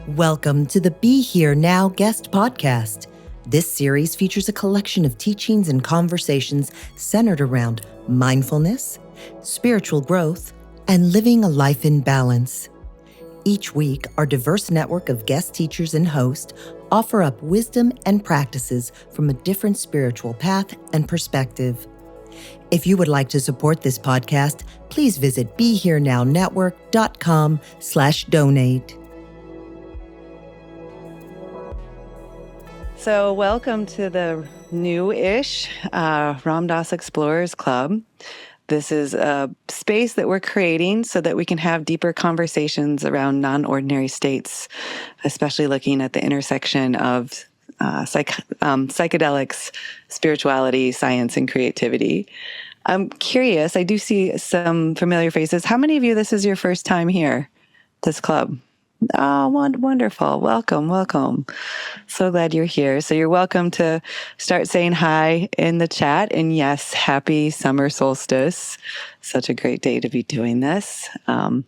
Welcome to the Be Here Now Guest Podcast. This series features a collection of teachings and conversations centered around mindfulness, spiritual growth, and living a life in balance. Each week, our diverse network of guest teachers and hosts offer up wisdom and practices from a different spiritual path and perspective. If you would like to support this podcast, please visit BeHereNowNetwork.com/donate. So welcome to the new-ish Ram Dass Explorers Club. This is a space that we're creating so that we can have deeper conversations around non-ordinary states, especially looking at the intersection of psychedelics, spirituality, science, and creativity. I'm curious, I do see some familiar faces. How many of you, this is your first time here, this club? Oh, wonderful. Welcome. So glad you're here. So you're welcome to start saying hi in the chat. And yes, happy summer solstice. Such a great day to be doing this. We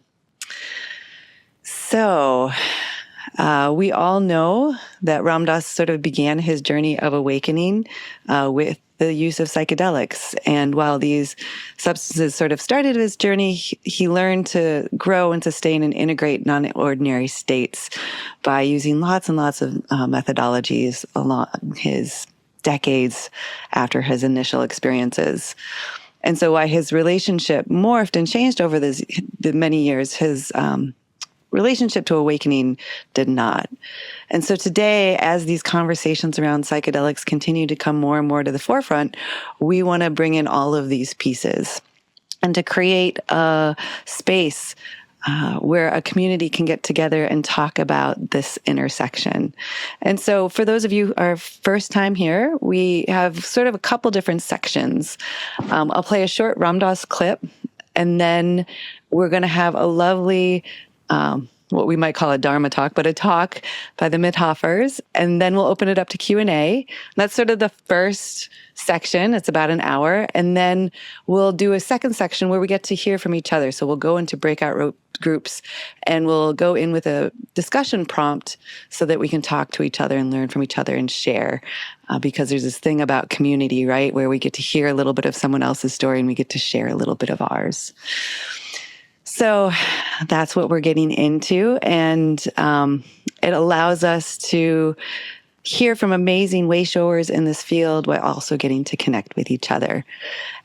all know that Ram Dass sort of began his journey of awakening with the use of psychedelics. And while these substances sort of started his journey, he learned to grow and sustain and integrate non-ordinary states by using lots and lots of methodologies along his decades after his initial experiences. And so while his relationship morphed and changed over the many years, his relationship to awakening did not. And so today, as these conversations around psychedelics continue to come more and more to the forefront, we want to bring in all of these pieces and to create a space where a community can get together and talk about this intersection. And so for those of you who are first time here, we have sort of a couple different sections. I'll play a short Ram Dass clip, and then we're going to have a lovely what we might call a Dharma talk, but a talk by the Mithoefers, and then we'll open it up to Q&A. That's sort of the first section. It's about an hour, and then we'll do a second section where we get to hear from each other. So we'll go into breakout groups, and we'll go in with a discussion prompt so that we can talk to each other and learn from each other and share. Because there's this thing about community, right, where we get to hear a little bit of someone else's story and we get to share a little bit of ours. So that's what we're getting into, and it allows us to hear from amazing wayshowers in this field while also getting to connect with each other.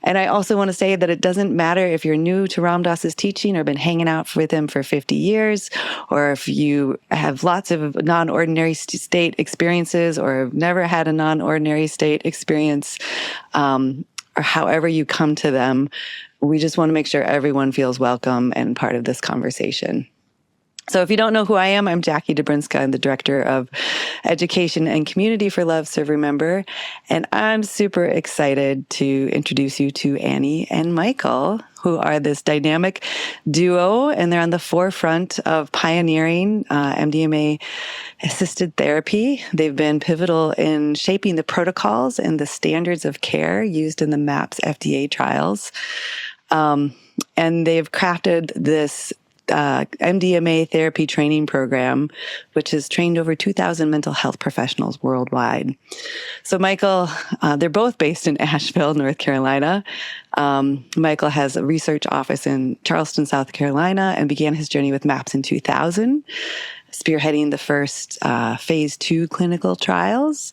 And I also want to say that it doesn't matter if you're new to Ram Dass's teaching or been hanging out with him for 50 years, or if you have lots of non-ordinary state experiences or have never had a non-ordinary state experience, or however you come to them. We just want to make sure everyone feels welcome and part of this conversation. So if you don't know who I am, I'm Jackie Dobrinska. I'm the Director of Education and Community for Love, Serve, Remember. And I'm super excited to introduce you to Annie and Michael, who are this dynamic duo, and they're on the forefront of pioneering MDMA-assisted therapy. They've been pivotal in shaping the protocols and the standards of care used in the MAPS FDA trials. And they've crafted this MDMA therapy training program, which has trained over 2,000 mental health professionals worldwide. So Michael, they're both based in Asheville, North Carolina. Michael has a research office in Charleston, South Carolina, and began his journey with MAPS in 2000, spearheading the first phase 2 clinical trials,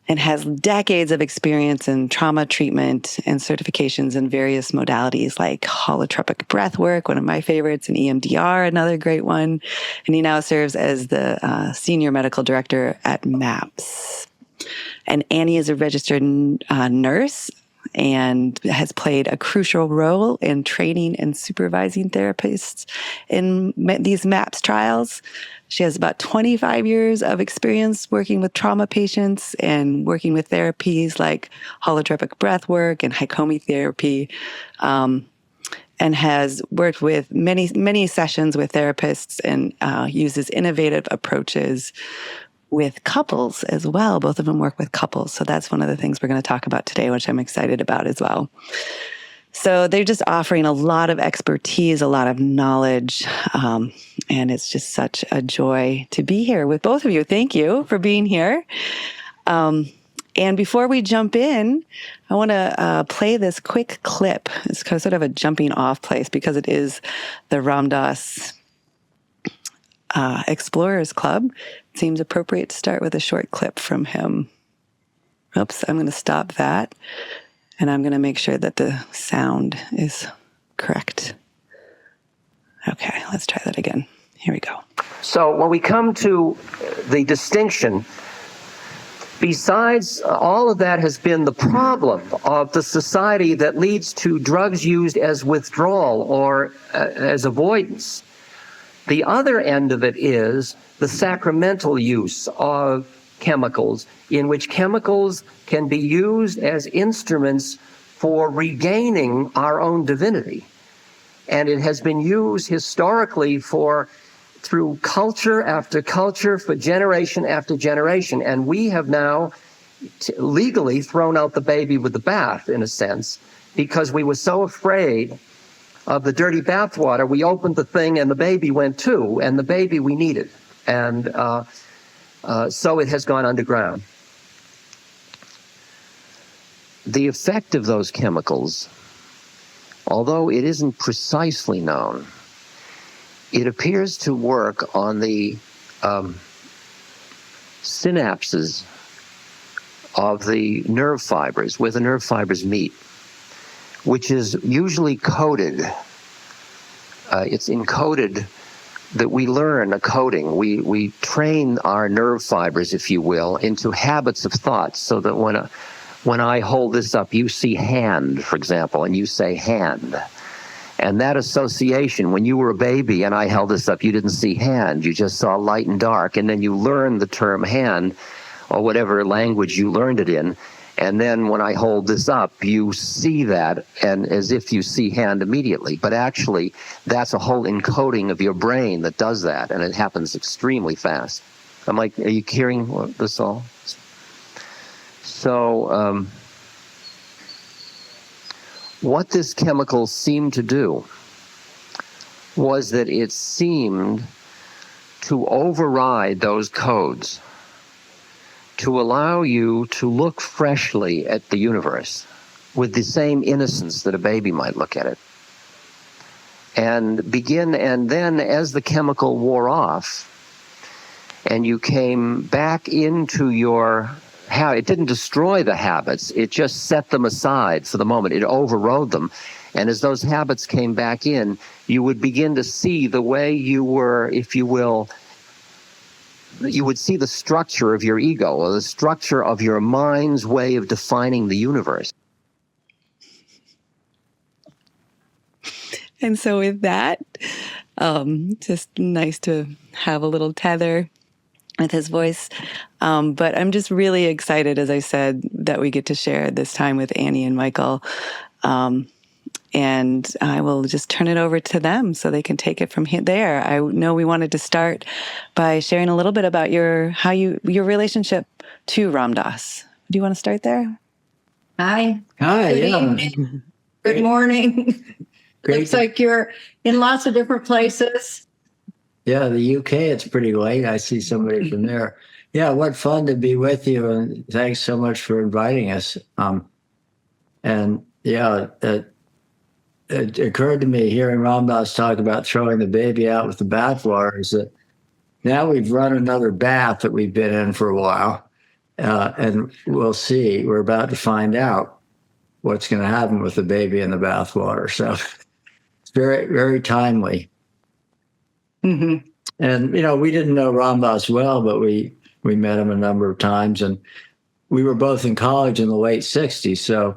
and has decades of experience in trauma treatment and certifications in various modalities like holotropic breathwork, one of my favorites, and EMDR, another great one. And he now serves as the senior medical director at MAPS. And Annie is a registered nurse and has played a crucial role in training and supervising therapists in these MAPS trials. She has about 25 years of experience working with trauma patients and working with therapies like holotropic breathwork and Haikomi therapy, and has worked with many sessions with therapists and uses innovative approaches with couples as well. Both of them work with couples. So that's one of the things we're going to talk about today, which I'm excited about as well. So they're just offering a lot of expertise, a lot of knowledge. And it's just such a joy to be here with both of you. Thank you for being here. And before we jump in, I want to play this quick clip. It's kind of sort of a jumping off place because it is the Ram Dass Explorers Club. It seems appropriate to start with a short clip from him. Oops, I'm going to stop that. And I'm going to make sure that the sound is correct. Okay, let's try that again. Here we go. So when we come to the distinction, besides all of that has been the problem of the society that leads to drugs used as withdrawal or as avoidance. The other end of it is the sacramental use of chemicals, in which chemicals can be used as instruments for regaining our own divinity. And it has been used historically through culture after culture, for generation after generation. And we have now legally thrown out the baby with the bath, in a sense, because we were so afraid of the dirty bathwater. We opened the thing and the baby went too, and the baby we needed. And so it has gone underground. The effect of those chemicals, although it isn't precisely known, it appears to work on the synapses of the nerve fibers, where the nerve fibers meet, which is usually coded. It's encoded that we learn a coding. We train our nerve fibers, if you will, into habits of thought, so that when I hold this up, you see hand, for example, and you say hand. And that association, when you were a baby and I held this up, you didn't see hand, you just saw light and dark, and then you learned the term hand, or whatever language you learned it in, and then when I hold this up, you see that, and as if you see hand immediately. But actually, that's a whole encoding of your brain that does that, and it happens extremely fast. I'm like, are you hearing this all? So, what this chemical seemed to do was that it seemed to override those codes, to allow you to look freshly at the universe with the same innocence that a baby might look at it. And then as the chemical wore off, and you came back into it didn't destroy the habits, it just set them aside for the moment. It overrode them. And as those habits came back in, you would begin to see the way you were, if you will, you would see the structure of your ego, or the structure of your mind's way of defining the universe. And so with that, just nice to have a little tether with his voice. But I'm just really excited, as I said, that we get to share this time with Annie and Michael. And I will just turn it over to them so they can take it from there. I know we wanted to start by sharing a little bit about your relationship to Ram Dass. Do you want to start there? Hi. Hi, Good yeah. evening. Good morning. Great. Looks like you're in lots of different places. Yeah, the UK, it's pretty late. I see somebody from there. Yeah, what fun to be with you, and thanks so much for inviting us. And yeah, it occurred to me hearing Ram Dass talk about throwing the baby out with the bathwater is that now we've run another bath that we've been in for a while, and we'll see. We're about to find out what's going to happen with the baby in the bathwater. So it's very, very timely. Mm-hmm. And, we didn't know Ram Dass well, but we met him a number of times, and we were both in college in the late 60s. So,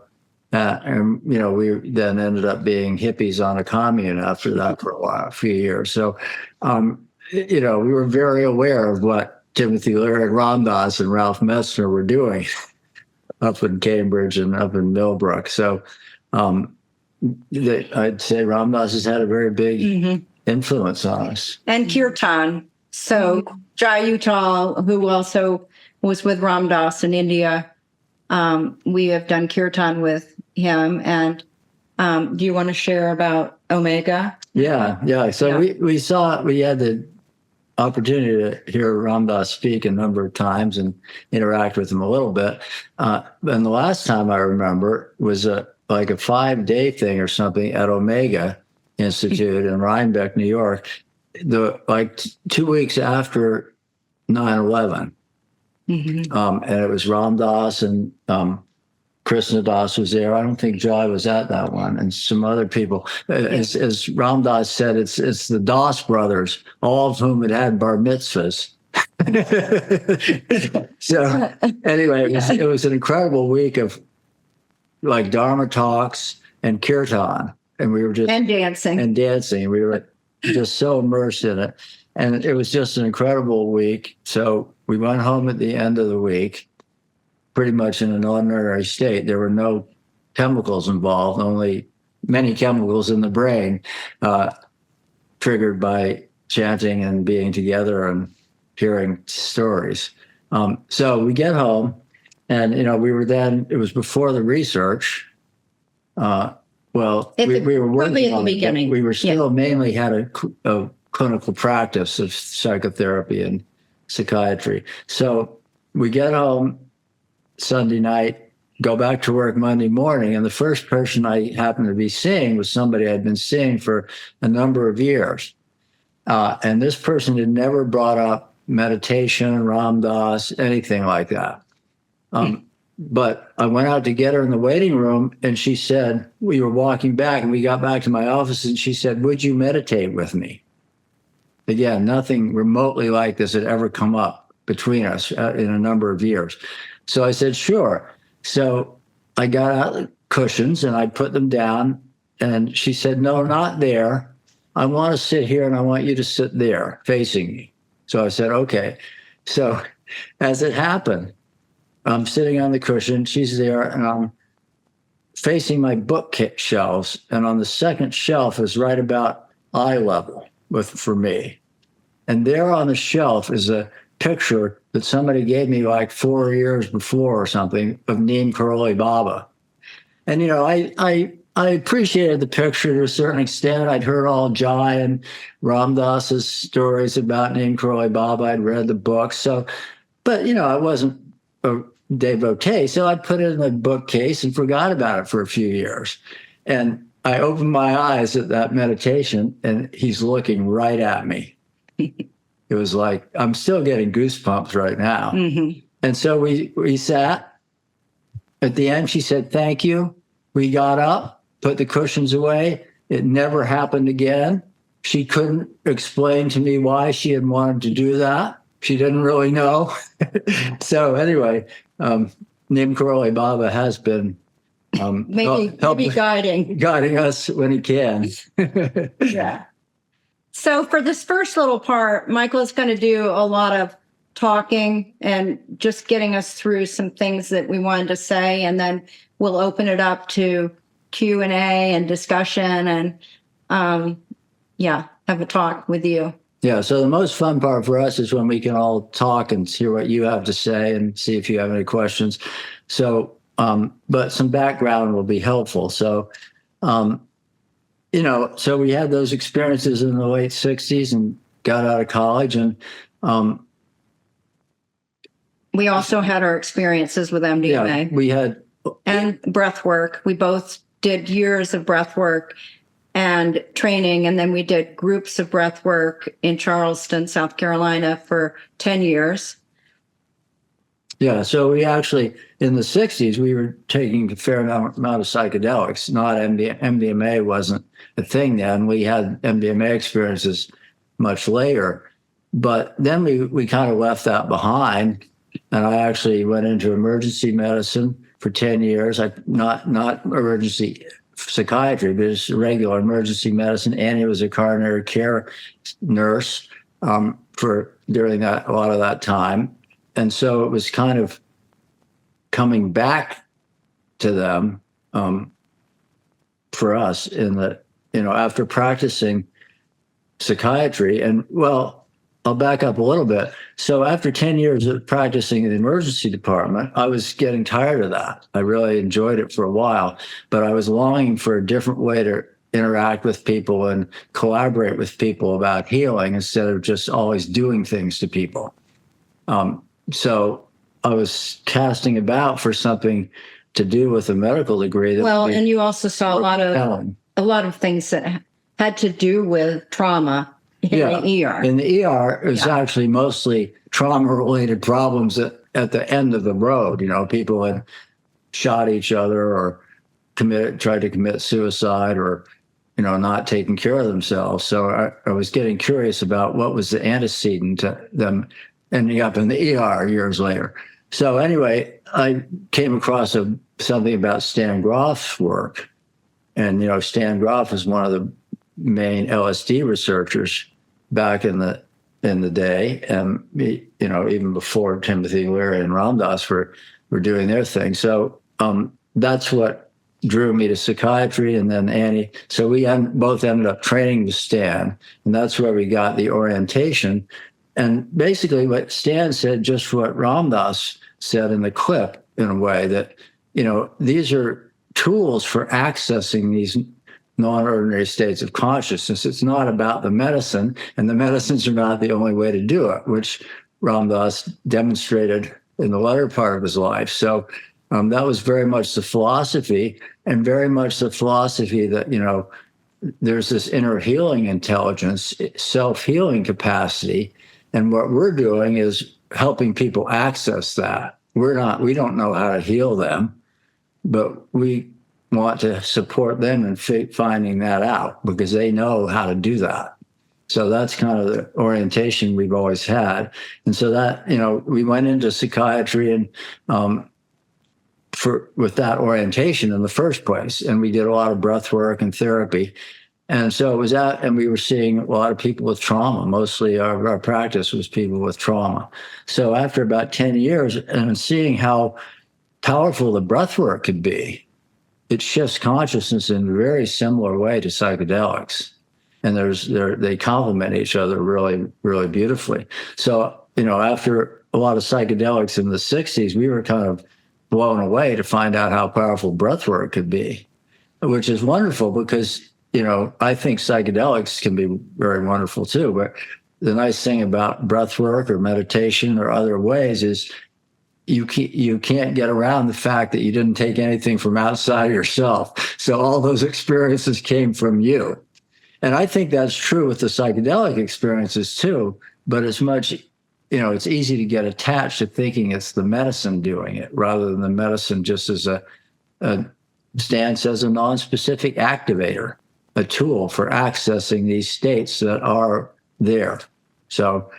and, we then ended up being hippies on a commune after that for a few years. So, we were very aware of what Timothy Leary and Ram Dass and Ralph Metzner were doing up in Cambridge and up in Millbrook. So, I'd say Ram Dass has had a very big influence on us. And Kirtan. So Jai Uttal, who also was with Ram Dass in India, we have done Kirtan with him. And Do you want to share about Omega? Yeah. So we had the opportunity to hear Ram Dass speak a number of times and interact with him a little bit. And the last time I remember was like a 5-day thing or something at Omega Institute in Rhinebeck, New York, 2 weeks after 9/11. And it was Ram Dass and Krishna Das was there. I don't think Jai was at that one, and some other people. As Ram Dass said, it's the Das brothers, all of whom had bar mitzvahs. So anyway, it was an incredible week of like Dharma talks and kirtan, and we were just dancing. We were just so immersed in it, and it was just an incredible week. So we went home at the end of the week, pretty much in an ordinary state. There were no chemicals involved, only many chemicals in the brain, triggered by chanting and being together and hearing stories. So we get home, and we were then. It was before the research. We were working on it. We were still mainly had a clinical practice of psychotherapy and psychiatry. So we get home Sunday night, go back to work Monday morning, and the first person I happened to be seeing was somebody I'd been seeing for a number of years. And this person had never brought up meditation, Ram Dass, anything like that. But I went out to get her in the waiting room, and she said, we were walking back, and we got back to my office, and she said, would you meditate with me? Again, nothing remotely like this had ever come up between us in a number of years. So I said, sure. So I got out the cushions and I put them down, and she said, no, not there. I want to sit here and I want you to sit there facing me. So I said, okay. So as it happened, I'm sitting on the cushion, she's there, and I'm facing my bookshelves. And on the second shelf is right about eye level for me. And there on the shelf is a picture that somebody gave me like 4 years before or something of Neem Karoli Baba. And, I appreciated the picture to a certain extent. I'd heard all Jai and Ram Dass's stories about Neem Karoli Baba. I'd read the book. But I wasn't a devotee. So I put it in the bookcase and forgot about it for a few years. And I opened my eyes at that meditation, and he's looking right at me. It was like, I'm still getting goosebumps right now. Mm-hmm. And so we sat. At the end, she said, thank you. We got up, put the cushions away. It never happened again. She couldn't explain to me why she had wanted to do that. She didn't really know. So anyway, Neem Karoli Baba has been maybe guiding us when he can. Yeah. So for this first little part, Michael is going to do a lot of talking and just getting us through some things that we wanted to say, and then we'll open it up to Q&A and discussion, and have a talk with you. Yeah, so the most fun part for us is when we can all talk and hear what you have to say and see if you have any questions. So, but some background will be helpful. So, so we had those experiences in the late 60s and got out of college. And we also had our experiences with MDMA. Yeah, we had. And breath work. We both did years of breath work and training. And then we did groups of breath work in Charleston, South Carolina for 10 years. Yeah, so we actually, in the 60s, we were taking a fair amount of psychedelics. Not MDMA wasn't a thing then. We had MDMA experiences much later. But then we kind of left that behind. And I actually went into emergency medicine for 10 years. Not emergency psychiatry, but just regular emergency medicine. Annie was a coronary care nurse during a lot of that time. And so it was kind of coming back to them for us in that, after practicing psychiatry. And well, I'll back up a little bit. So after 10 years of practicing in the emergency department, I was getting tired of that. I really enjoyed it for a while, but I was longing for a different way to interact with people and collaborate with people about healing instead of just always doing things to people. So I was casting about for something to do with a medical degree. And you also saw a lot of things that had to do with trauma in the ER. In the ER, it was actually mostly trauma-related problems at the end of the road. You know, people had shot each other or tried to commit suicide or, you know, not taking care of themselves. So I was getting curious about what was the antecedent to them ending up in the ER years later. So anyway, I came across something about Stan Grof's work. And, you know, Stan Grof is one of the main LSD researchers back in the day, and you know, even before Timothy Leary and Ram Dass were doing their thing. So that's what drew me to psychiatry, and then Annie. So we both ended up training with Stan, and that's where we got the orientation. And basically, what Stan said, just what Ram Dass said in the clip, in a way that, you know, these are tools for accessing these non-ordinary states of consciousness. It's not about the medicine, and the medicines are not the only way to do it, which Ram Dass demonstrated in the latter part of his life. So that was very much the philosophy, and very much the philosophy that, you know, there's this inner healing intelligence, self-healing capacity, and what we're doing is helping people access that. We don't know how to heal them, but we want to support them in finding that out because they know how to do that. So that's kind of the orientation we've always had. And so that, you know, we went into psychiatry and with that orientation in the first place. And we did a lot of breath work and therapy. And so it was that, and we were seeing a lot of people with trauma. Mostly our practice was people with trauma. So after about 10 years and seeing how powerful the breath work could be, it shifts consciousness in a very similar way to psychedelics. And they complement each other really, really beautifully. So, you know, after a lot of psychedelics in the 60s, we were kind of blown away to find out how powerful breathwork could be, which is wonderful because, you know, I think psychedelics can be very wonderful too. But the nice thing about breathwork or meditation or other ways is you can't get around the fact that you didn't take anything from outside of yourself. So all those experiences came from you. And I think that's true with the psychedelic experiences too, but it's much, you know, it's easy to get attached to thinking it's the medicine doing it rather than the medicine just as a stance as a non-specific activator, a tool for accessing these states that are there. So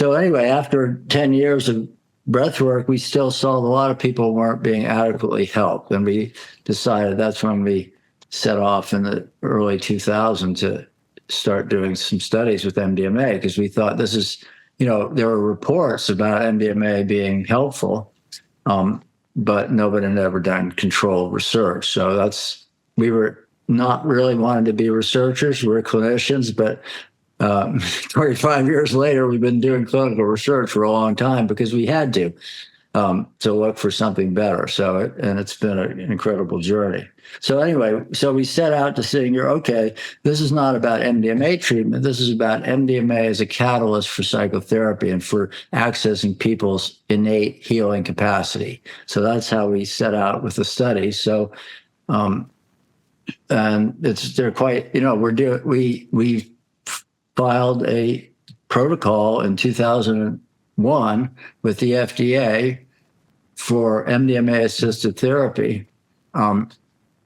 anyway, after 10 years of breath work, we still saw a lot of people weren't being adequately helped. And we decided that's when we set off in the early 2000s to start doing some studies with MDMA, because we thought this is, you know, there were reports about MDMA being helpful, but nobody had ever done controlled research. So we were not really wanting to be researchers. We're clinicians, but 25 years later, we've been doing clinical research for a long time because we had to look for something better. And it's been an incredible journey. So anyway, we set out to saying, okay, this is not about MDMA treatment. This is about MDMA as a catalyst for psychotherapy and for accessing people's innate healing capacity. So that's how we set out with the study. So, and they're quite, you know, we filed a protocol in 2001 with the FDA for MDMA-assisted therapy,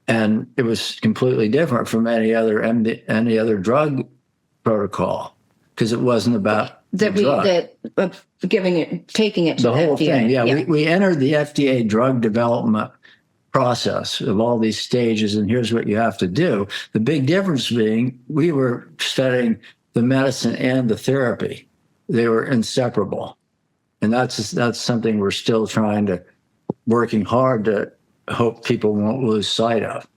and it was completely different from any other drug protocol because it wasn't about taking it to the whole FDA. thing. Yeah, we entered the FDA drug development process of all these stages, and here's what you have to do. The big difference being we were studying the medicine and the therapy. They were inseparable. And that's something we're still working hard to hope people won't lose sight of.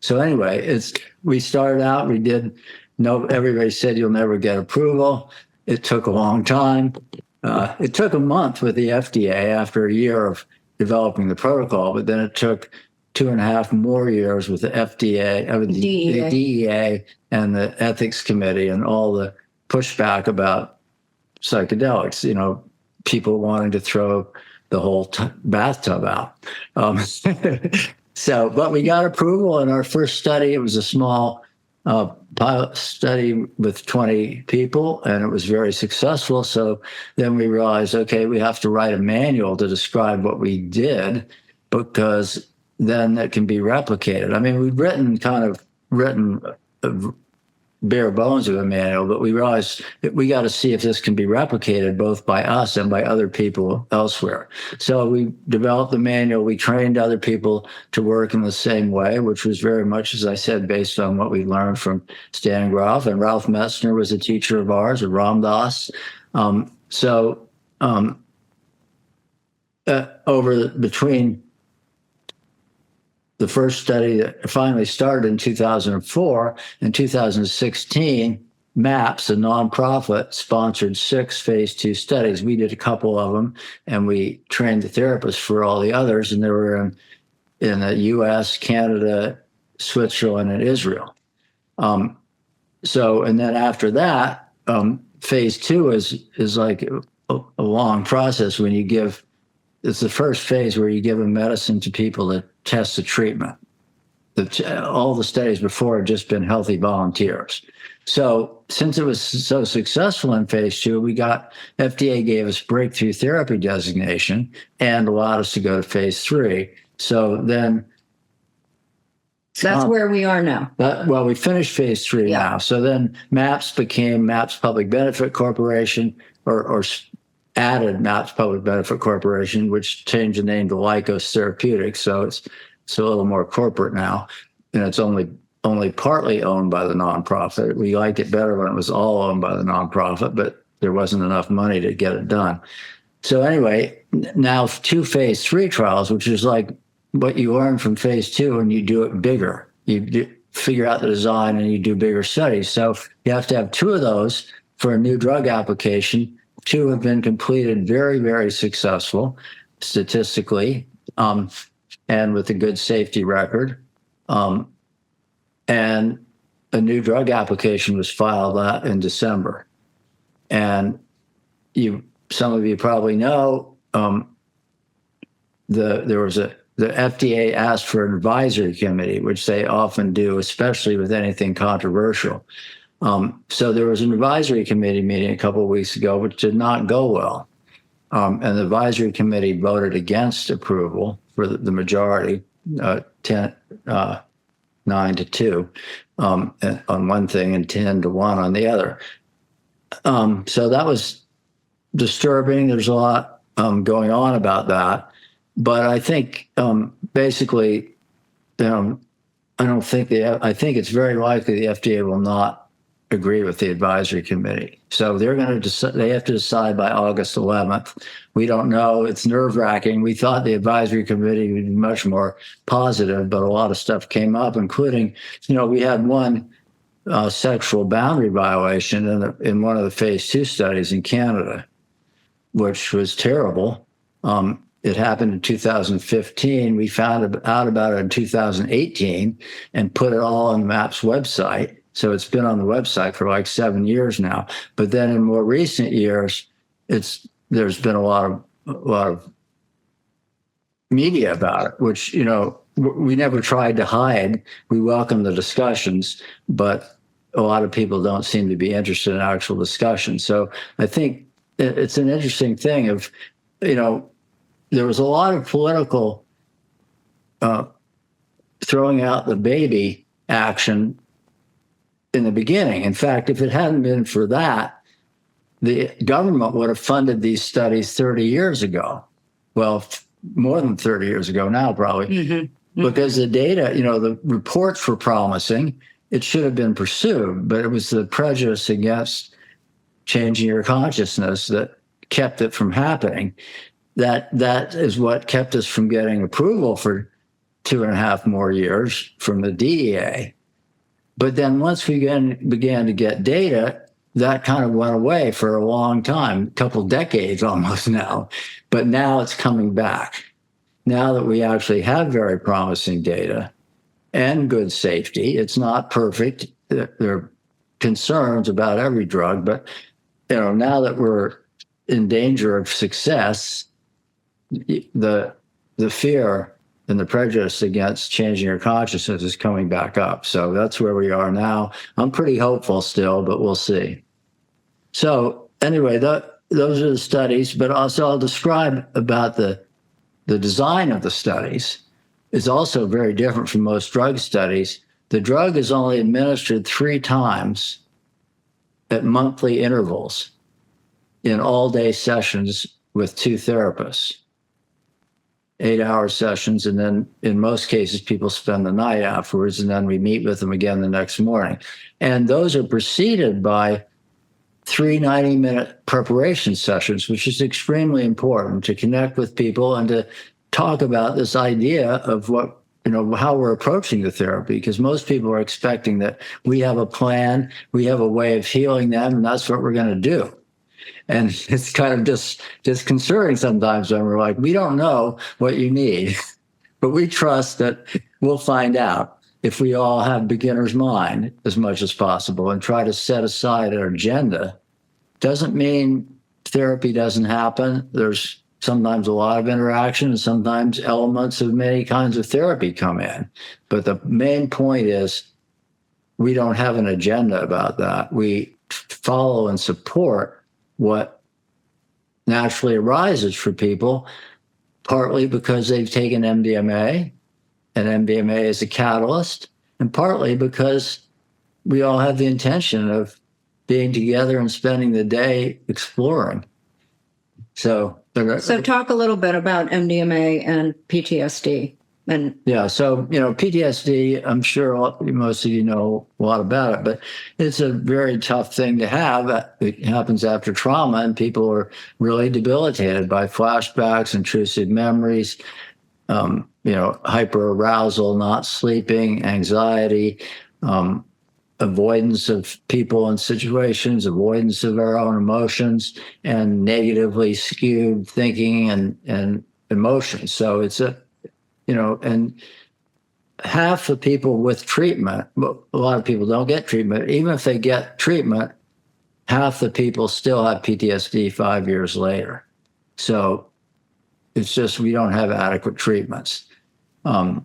So anyway, we started out, everybody said you'll never get approval. it took a long time. It took a month with the FDA after a year of developing the protocol, but then it took 2.5 more years with the FDA, the DEA, and the ethics committee, and all the pushback about psychedelics. People wanting to throw the whole bathtub out. But we got approval in our first study. It was a small pilot study with 20 people, and it was very successful. So then we realized, okay, we have to write a manual to describe what we did, because then it can be replicated. I mean, we've written bare bones of a manual, but we realized that we got to see if this can be replicated both by us and by other people elsewhere. So we developed the manual. We trained other people to work in the same way, which was very much, as I said, based on what we learned from Stan Grof. And Ralph Metzner was a teacher of ours, or Ram Dass. Between the first study that finally started in 2004 and 2016, MAPS, a nonprofit, sponsored 6 phase 2 studies. We did a couple of them, and we trained the therapists for all the others, and they were in the U.S., Canada, Switzerland, and Israel. And then after that, phase 2 is like a long process when you give. It's the first phase where you give a medicine to people to test the treatment. All the studies before had just been healthy volunteers. So since it was so successful in phase 2, FDA gave us breakthrough therapy designation and allowed us to go to phase 3. So then that's where we are now. We finished phase 3 now. So then MAPS became MAPS Public Benefit Corporation, or added MAPS Public Benefit Corporation, which changed the name to Lykos Therapeutics. So it's a little more corporate now, and it's only partly owned by the nonprofit. We liked it better when it was all owned by the nonprofit, but there wasn't enough money to get it done. So anyway, now 2 phase 3 trials, which is like what you learn from phase 2, and you do it bigger. You figure out the design and you do bigger studies. So you have to have 2 of those for a new drug application. 2 have been completed very, very successful statistically, and with a good safety record. And a new drug application was filed in December. And some of you probably know, the FDA asked for an advisory committee, which they often do, especially with anything controversial. So there was an advisory committee meeting a couple of weeks ago, which did not go well. And the advisory committee voted against approval for the majority, 9-2 on one thing and 10-1 on the other. So that was disturbing. There's a lot going on about that. But I think basically, I think it's very likely the FDA will not agree with the advisory committee. So they have to decide by August 11th. We don't know. It's nerve-wracking. We thought the advisory committee would be much more positive, but a lot of stuff came up, including, we had one sexual boundary violation in one of the phase 2 studies in Canada, which was terrible. It happened in 2015. We found out about it in 2018 and put it all on the MAPS website. So it's been on the website for like 7 years now. But then in more recent years, there's been a lot of media about it, which, we never tried to hide. We welcome the discussions, but a lot of people don't seem to be interested in actual discussion. So I think it's an interesting thing of, there was a lot of political throwing out the baby action in the beginning. In fact, if it hadn't been for that, the government would have funded these studies 30 years ago. Well, more than 30 years ago now, probably, because the data, the reports were promising. It should have been pursued, but it was the prejudice against changing your consciousness that kept it from happening. That is what kept us from getting approval for 2.5 more years from the DEA. But then once we began to get data, that kind of went away for a long time, a couple decades almost now. But now it's coming back. Now that we actually have very promising data and good safety, it's not perfect. There are concerns about every drug, but now that we're in danger of success, the fear and the prejudice against changing your consciousness is coming back up. So that's where we are now. I'm pretty hopeful still, but we'll see. So anyway, those are the studies, but also I'll describe about the design of the studies is also very different from most drug studies. The drug is only administered 3 times at monthly intervals in all-day sessions with 2 therapists. 8-hour sessions, and then in most cases, people spend the night afterwards, and then we meet with them again the next morning. And those are preceded by 3 90-minute preparation sessions, which is extremely important to connect with people and to talk about this idea of what, how we're approaching the therapy, because most people are expecting that we have a plan, we have a way of healing them, and that's what we're going to do. And it's kind of just disconcerting sometimes when we're like, we don't know what you need, but we trust that we'll find out if we all have beginner's mind as much as possible and try to set aside our agenda. Doesn't mean therapy doesn't happen. There's sometimes a lot of interaction and sometimes elements of many kinds of therapy come in. But the main point is we don't have an agenda about that. We follow and support what naturally arises for people, partly because they've taken MDMA, and MDMA is a catalyst, and partly because we all have the intention of being together and spending the day exploring. So talk a little bit about MDMA and PTSD. So PTSD, I'm sure most of you know a lot about it, but it's a very tough thing to have. It happens after trauma, and people are really debilitated by flashbacks, intrusive memories, hyperarousal, not sleeping, anxiety, avoidance of people and situations, avoidance of our own emotions, and negatively skewed thinking and emotions. So it's and half the people with treatment, a lot of people don't get treatment. Even if they get treatment, half the people still have PTSD 5 years later. So it's just we don't have adequate treatments. And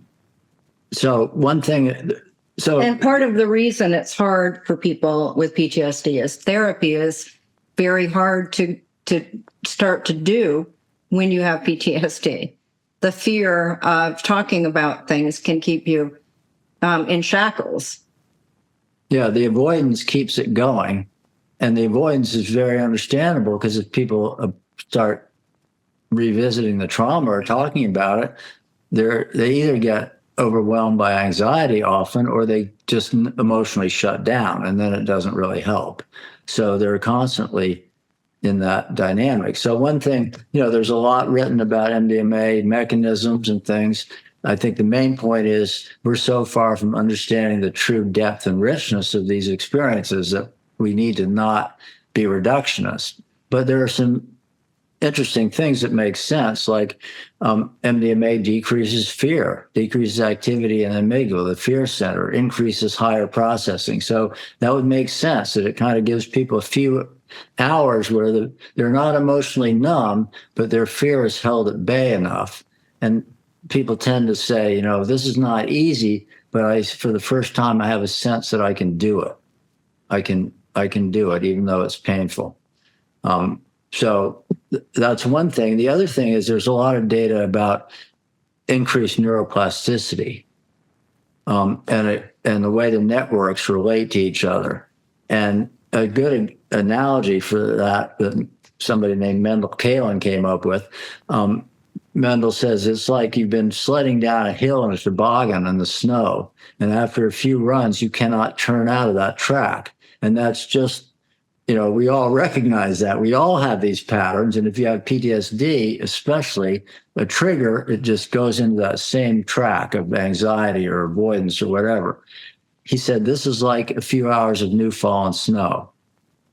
part of the reason it's hard for people with PTSD is therapy is very hard to start to do when you have PTSD. The fear of talking about things can keep you in shackles. Yeah, the avoidance keeps it going. And the avoidance is very understandable because if people start revisiting the trauma or talking about it, they either get overwhelmed by anxiety often, or they just emotionally shut down, and then it doesn't really help. So they're constantly in that dynamic. So one thing, there's a lot written about MDMA mechanisms and things. I think the main point is we're so far from understanding the true depth and richness of these experiences that we need to not be reductionist. But there are some interesting things that make sense, like MDMA decreases fear, decreases activity in the amygdala, the fear center, increases higher processing. So that would make sense that it kind of gives people a few hours where they're not emotionally numb, but their fear is held at bay enough. And people tend to say, this is not easy, but for the first time, I have a sense that I can do it. I can do it, even though it's painful. So that's one thing. The other thing is there's a lot of data about increased neuroplasticity and the way the networks relate to each other. And a good analogy for that somebody named Mendel Kaelin came up with, Mendel says it's like you've been sledding down a hill in a toboggan in the snow, and after a few runs, you cannot turn out of that track. And that's just, we all recognize that. We all have these patterns. And if you have PTSD, especially a trigger, it just goes into that same track of anxiety or avoidance or whatever. He said, this is like a few hours of new fallen snow.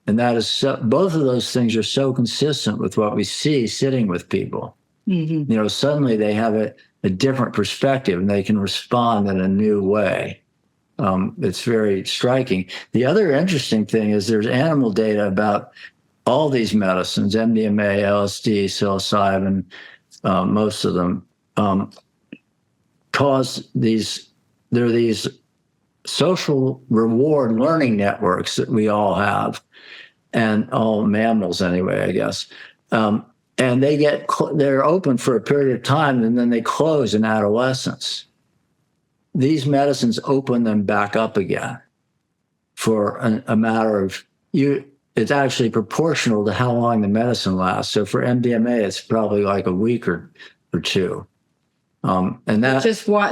And that is both of those things are so consistent with what we see sitting with people. Mm-hmm. Suddenly they have a different perspective and they can respond in a new way. It's very striking. The other interesting thing is there's animal data about all these medicines, MDMA, LSD, psilocybin, most of them, cause there are these social reward learning networks that we all have, and all mammals anyway, I guess. And they're open for a period of time and then they close in adolescence. These medicines open them back up again for a matter of it's actually proportional to how long the medicine lasts. So for MDMA, it's probably like a week or two. And that's just why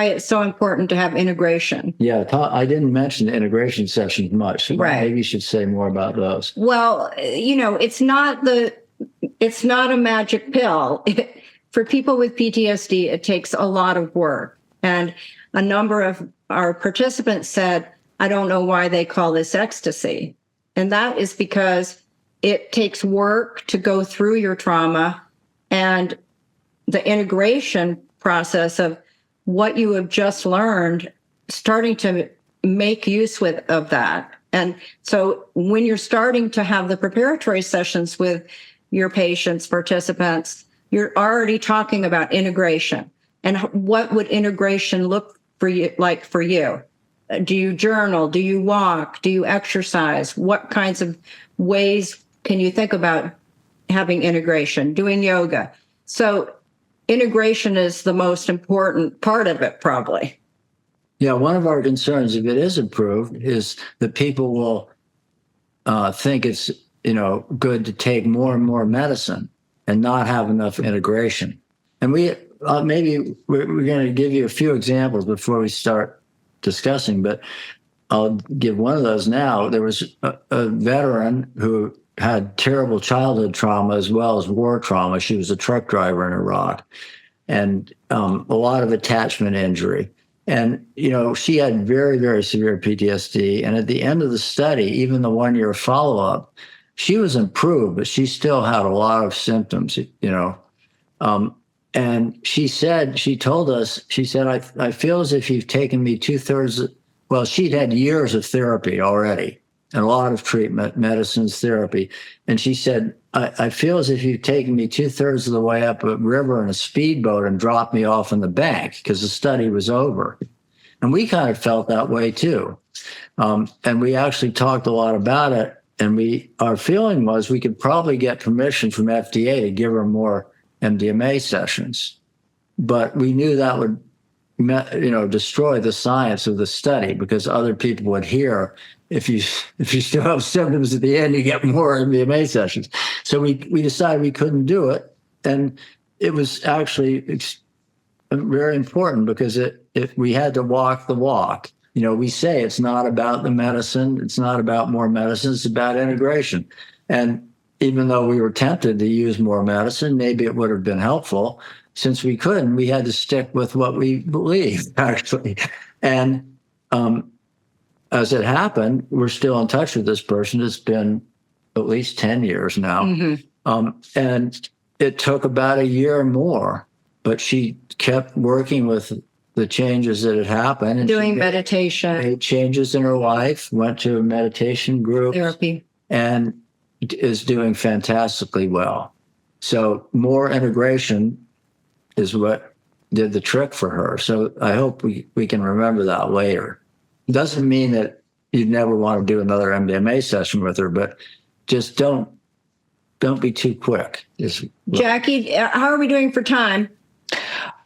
it's so important to have integration. Yeah, I didn't mention the integration sessions much. So right. Maybe you should say more about those. Well, it's not a magic pill. For people with PTSD, it takes a lot of work. And a number of our participants said, I don't know why they call this ecstasy. And that is because it takes work to go through your trauma, and the integration process of what you have just learned, starting to make use of that. And so when you're starting to have the preparatory sessions with your patients, participants, you're already talking about integration. And what would integration look like for you? Do you journal? Do you walk? Do you exercise? What kinds of ways can you think about having integration? Doing yoga. So integration is the most important part of it, probably. Yeah, one of our concerns, if it is approved, is that people will think it's good to take more and more medicine and not have enough integration. And we're going to give you a few examples before we start discussing, but I'll give one of those now. There was a veteran who had terrible childhood trauma as well as war trauma. She was a truck driver in Iraq, and a lot of attachment injury. And, she had very, very severe PTSD. And at the end of the study, even the 1-year follow-up, she was improved, but she still had a lot of symptoms, and she told us, I feel as if you've taken me 2/3. Well, she'd had years of therapy already and a lot of treatment, medicines, therapy. And she said, I feel as if you've taken me 2/3 of the way up a river in a speedboat and dropped me off on the bank because the study was over. And we kind of felt that way too. And we actually talked a lot about it. And our feeling was we could probably get permission from FDA to give her more MDMA sessions, but we knew that would, destroy the science of the study, because other people would hear if you still have symptoms at the end, you get more MDMA sessions. So we decided we couldn't do it, and it was actually very important because we had to walk the walk. We say it's not about the medicine, it's not about more medicine, it's about integration. And even though we were tempted to use more medicine, maybe it would have been helpful. Since we couldn't, we had to stick with what we believed, actually. And as it happened, we're still in touch with this person. It's been at least 10 years now. Mm-hmm. And it took about a year more, but she kept working with the changes that had happened. And doing meditation. Made changes in her life, went to a meditation group. Therapy. And is doing fantastically well. So more integration is what did the trick for her. So I hope we can remember that later. It doesn't mean that you'd never want to do another MDMA session with her, but just don't be too quick. Jackie, how are we doing for time?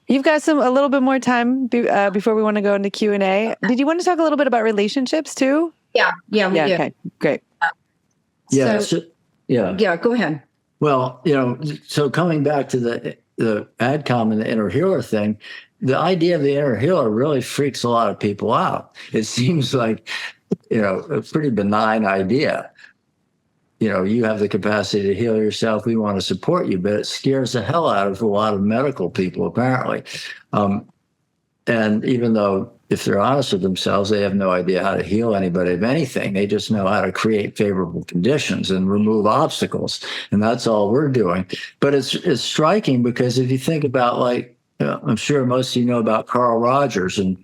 You've got a little bit more time before we want to go into Q&A. Did you want to talk a little bit about relationships too? Yeah, we do. Okay, great. Yeah. Yeah, go ahead. Well, so coming back to the AdCom and the inner healer thing, the idea of the inner healer really freaks a lot of people out. It seems like, a pretty benign idea. You have the capacity to heal yourself. We want to support you, but it scares the hell out of a lot of medical people, apparently. And even though if they're honest with themselves, they have no idea how to heal anybody of anything. They just know how to create favorable conditions and remove obstacles. And that's all we're doing. But it's striking because if you think about, like, I'm sure most of you know about Carl Rogers and,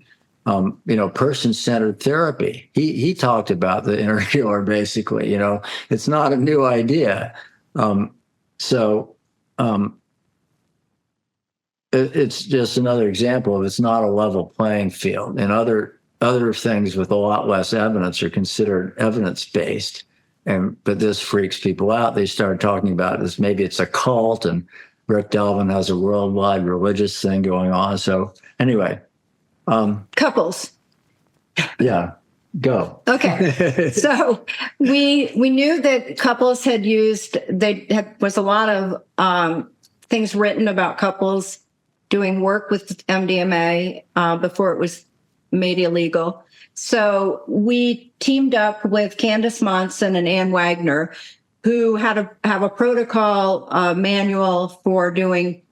person-centered therapy. He talked about the inner healer, basically. It's not a new idea. It's just another example of it's not a level playing field. And other things with a lot less evidence are considered evidence-based. But this freaks people out. They start talking about this. Maybe it's a cult, and Rick Delvin has a worldwide religious thing going on. So anyway. Couples. Yeah, go. Okay. So we knew that couples had used, was a lot of things written about couples doing work with MDMA before it was made illegal. So we teamed up with Candace Monson and Ann Wagner, who have a protocol manual for doing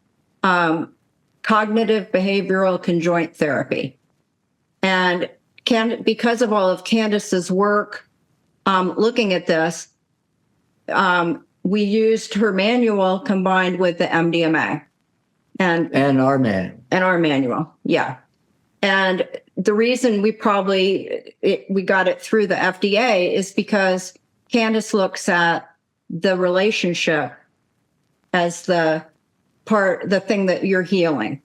cognitive behavioral conjoint therapy. And because of all of Candace's work looking at this, we used her manual combined with the MDMA. And our manual. And our manual, yeah. And the reason we got it through the FDA is because Candace looks at the relationship as the thing that you're healing.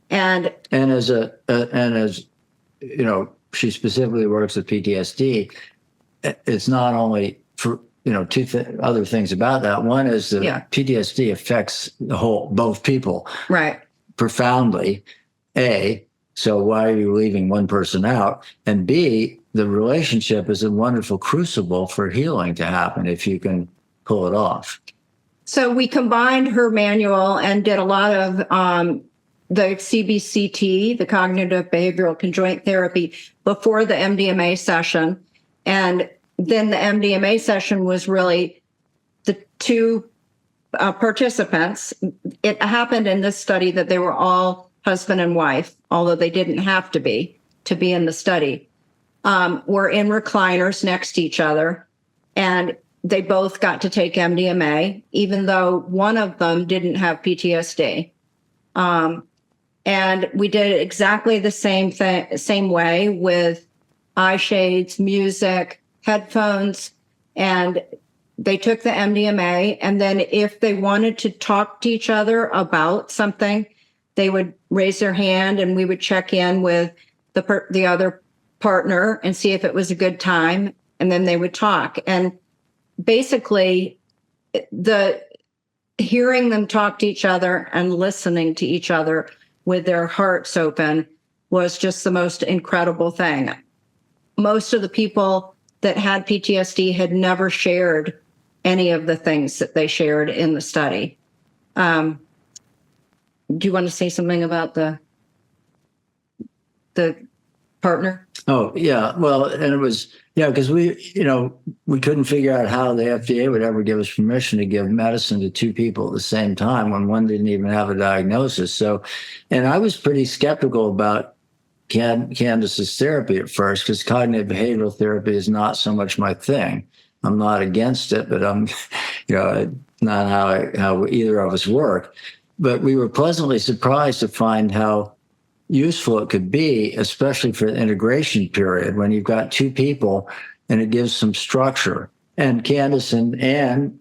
And as she specifically works with PTSD, it's not only for, other things about that. One is that PTSD affects both people. Right. Profoundly. A, so why are you leaving one person out? And B, the relationship is a wonderful crucible for healing to happen if you can pull it off. So we combined her manual and did a lot of the CBCT, the cognitive behavioral conjoint therapy, before the MDMA session. And then the MDMA session was really the two participants. It happened in this study that they were all husband and wife, although they didn't have to be in the study, were in recliners next to each other. And they both got to take MDMA, even though one of them didn't have PTSD. And we did it exactly the same way with eye shades, music, headphones, and they took the MDMA. And then if they wanted to talk to each other about something, they would raise their hand and we would check in with the other partner and see if it was a good time. And then they would talk. And basically, the hearing them talk to each other and listening to each other with their hearts open was just the most incredible thing. Most of the people that had PTSD had never shared any of the things that they shared in the study. Do you want to say something about the partner? Oh, yeah. Well, and it was, because we couldn't figure out how the FDA would ever give us permission to give medicine to two people at the same time when one didn't even have a diagnosis. So, and I was pretty skeptical about Candace's therapy at first, because cognitive behavioral therapy is not so much my thing. I'm not against it, but I'm, not how either of us work. But we were pleasantly surprised to find how useful it could be, especially for the integration period when you've got two people and it gives some structure. And Candace and Ann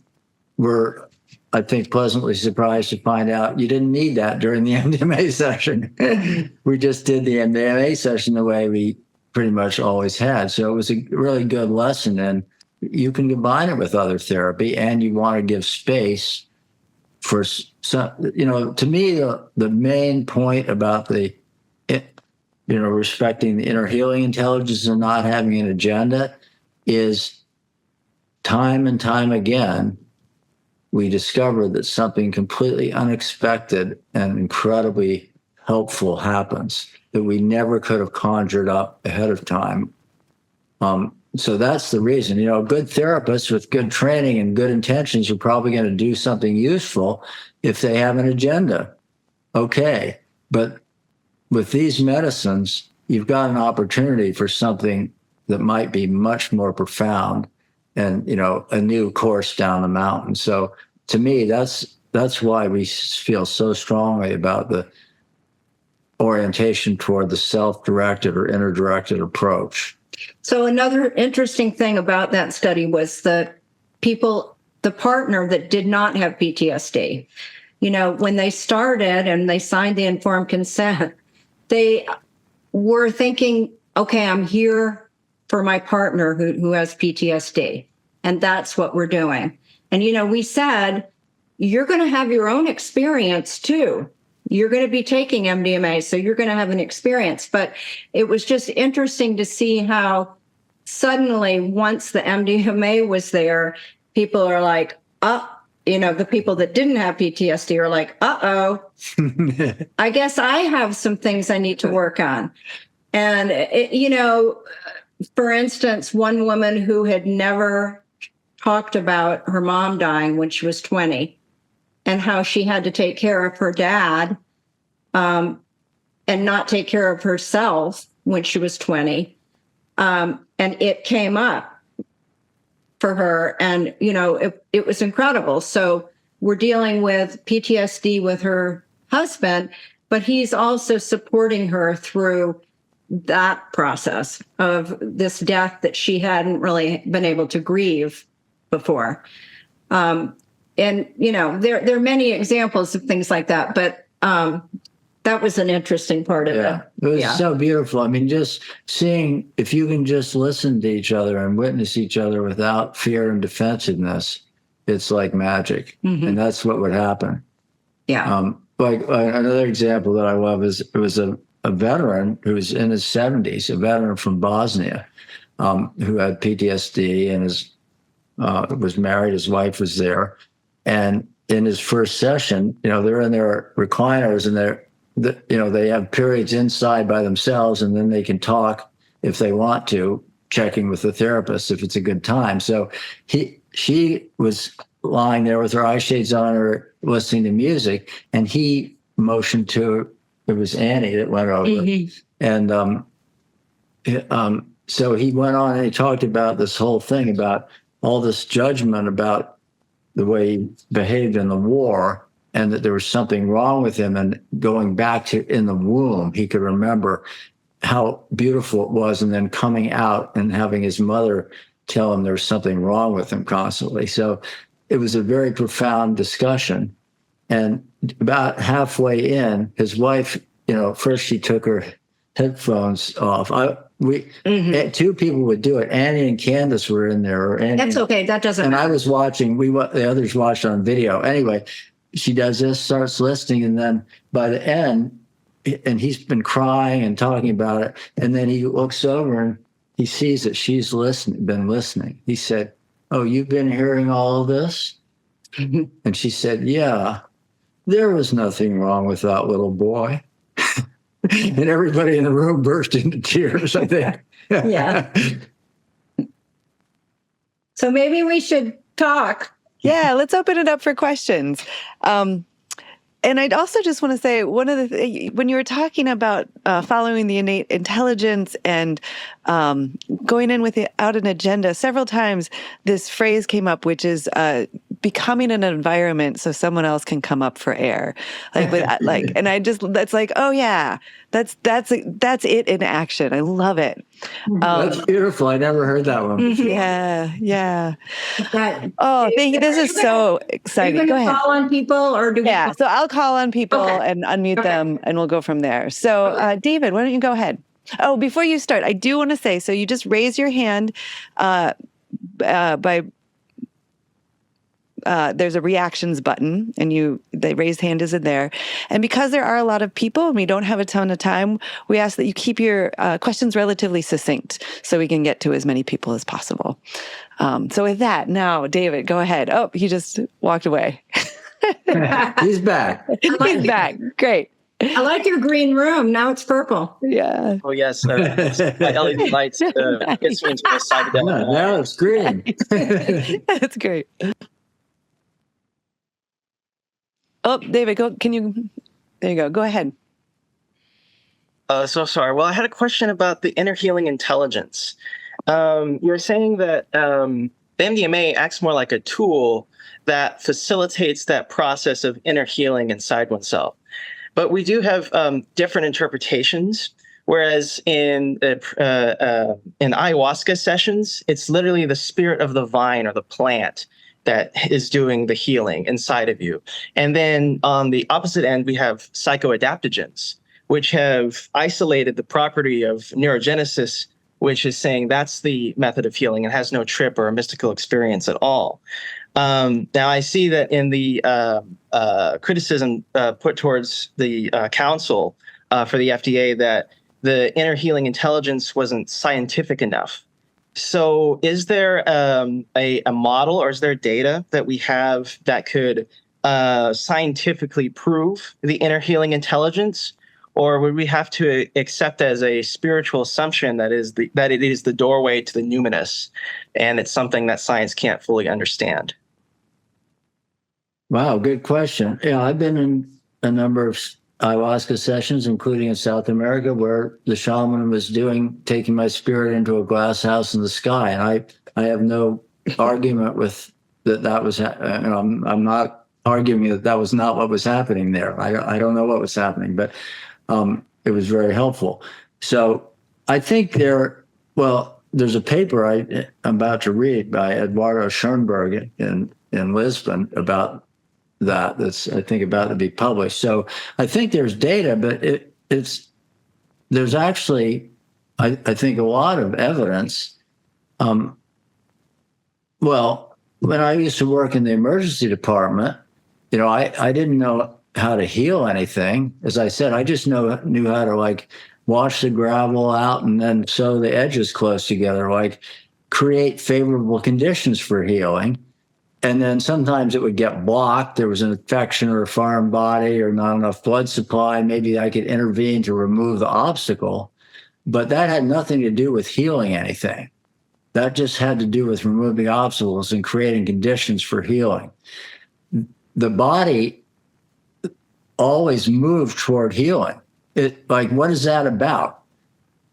were, I think, pleasantly surprised to find out you didn't need that during the MDMA session. We just did the MDMA session the way we pretty much always had. So it was a really good lesson. And you can combine it with other therapy, and you want to give space for some, to me, the main point about respecting the inner healing intelligence and not having an agenda is time and time again, we discover that something completely unexpected and incredibly helpful happens that we never could have conjured up ahead of time. So that's the reason, good therapists with good training and good intentions are probably going to do something useful if they have an agenda. Okay. But with these medicines, you've got an opportunity for something that might be much more profound and, a new course down the mountain. So to me, that's why we feel so strongly about the orientation toward the self-directed or inner-directed approach. So another interesting thing about that study was the partner that did not have PTSD. When they started and they signed the informed consent, they were thinking, okay, I'm here for my partner who has PTSD. And that's what we're doing. And, we said, you're going to have your own experience too. You're going to be taking MDMA, so you're going to have an experience. But it was just interesting to see how suddenly, once the MDMA was there, people are like, the people that didn't have PTSD are like, uh-oh, I guess I have some things I need to work on. And, for instance, one woman who had never talked about her mom dying when she was 20 and how she had to take care of her dad and not take care of herself when she was 20. And it came up for her. And, it was incredible. So we're dealing with PTSD with her husband, but he's also supporting her through that process of this death that she hadn't really been able to grieve before. And, there are many examples of things like that, but that was an interesting part of it. It was so beautiful. I mean, just seeing if you can just listen to each other and witness each other without fear and defensiveness, it's like magic. Mm-hmm. And that's what would happen. Yeah. Like another example that I love is it was a veteran who was in his 70s, a veteran from Bosnia, who had PTSD and was married. His wife was there. And in his first session, they're in their recliners and they have periods inside by themselves, and then they can talk if they want to, checking with the therapist if it's a good time. So she was lying there with her eye shades on, or listening to music, and he motioned to, it was Annie that went over. Mm-hmm. And so he went on and he talked about this whole thing about all this judgment about the way he behaved in the war, and that there was something wrong with him. And going back to in the womb, he could remember how beautiful it was, and then coming out and having his mother tell him there was something wrong with him constantly. So it was a very profound discussion. And about halfway in, his wife, first she took her headphones off. Two people would do it. Annie and Candace were in there. Or Annie, that's okay. That doesn't matter. I was watching. The others watched on video. Anyway, she does this, starts listening, and then by the end, and he's been crying and talking about it, and then he looks over and he sees that she's been listening. He said, "Oh, you've been hearing all of this?" And she said, "Yeah, there was nothing wrong with that little boy." And everybody in the room burst into tears, I think. Yeah. So maybe we should talk. Yeah, let's open it up for questions. And I'd also just want to say, when you were talking about following the innate intelligence and going in without an agenda, several times this phrase came up, which is becoming an environment so someone else can come up for air. And that's like, oh yeah, that's it in action. I love it. That's beautiful. I never heard that one before. Yeah. Thank you. This is so exciting. Are you Go ahead. Call on people, or do we? Yeah. So I'll call on people and unmute them, and we'll go from there. So, David, why don't you go ahead? Oh, before you start, I do want to say, so you just raise your hand by. There's a reactions button, and the raised hand is in there. And because there are a lot of people and we don't have a ton of time, we ask that you keep your questions relatively succinct so we can get to as many people as possible. So with that, now, David, go ahead. Oh, he just walked away. He's back. He's back. Great. I like your green room. Now it's purple. Yeah. Oh, yes. My LED lights gets me into the psychedelic. Now it's green. That's great. Oh, David, there you go. Go ahead. So sorry. Well, I had a question about the inner healing intelligence. You're saying that the MDMA acts more like a tool that facilitates that process of inner healing inside oneself. But we do have different interpretations. Whereas in ayahuasca sessions, it's literally the spirit of the vine or the plant that is doing the healing inside of you. And then on the opposite end, we have psychoadaptogens, which have isolated the property of neurogenesis, which is saying that's the method of healing and has no trip or a mystical experience at all. Now, I see that in the criticism put towards the council for the FDA that the inner healing intelligence wasn't scientific enough. So is there a model or is there data that we have that could scientifically prove the inner healing intelligence? Or would we have to accept as a spiritual assumption that it is the doorway to the numinous, and it's something that science can't fully understand? Wow, good question. Yeah, I've been in a number of ayahuasca sessions, including in South America, where the shaman was taking my spirit into a glass house in the sky, and I have no argument with that was. I'm not arguing that was not what was happening there. I don't know what was happening, but it was very helpful. So I think there's a paper I'm about to read by Eduardo Schoenberg in Lisbon about that's I think about to be published. So I think there's data, but there's actually I think a lot of evidence. Well, when I used to work in the emergency department, I didn't know how to heal anything. As I said, I just knew how to like wash the gravel out and then sew the edges close together, like create favorable conditions for healing. And then sometimes it would get blocked. There was an infection or a foreign body or not enough blood supply. Maybe I could intervene to remove the obstacle. But that had nothing to do with healing anything. That just had to do with removing obstacles and creating conditions for healing. The body always moved toward healing. What is that about?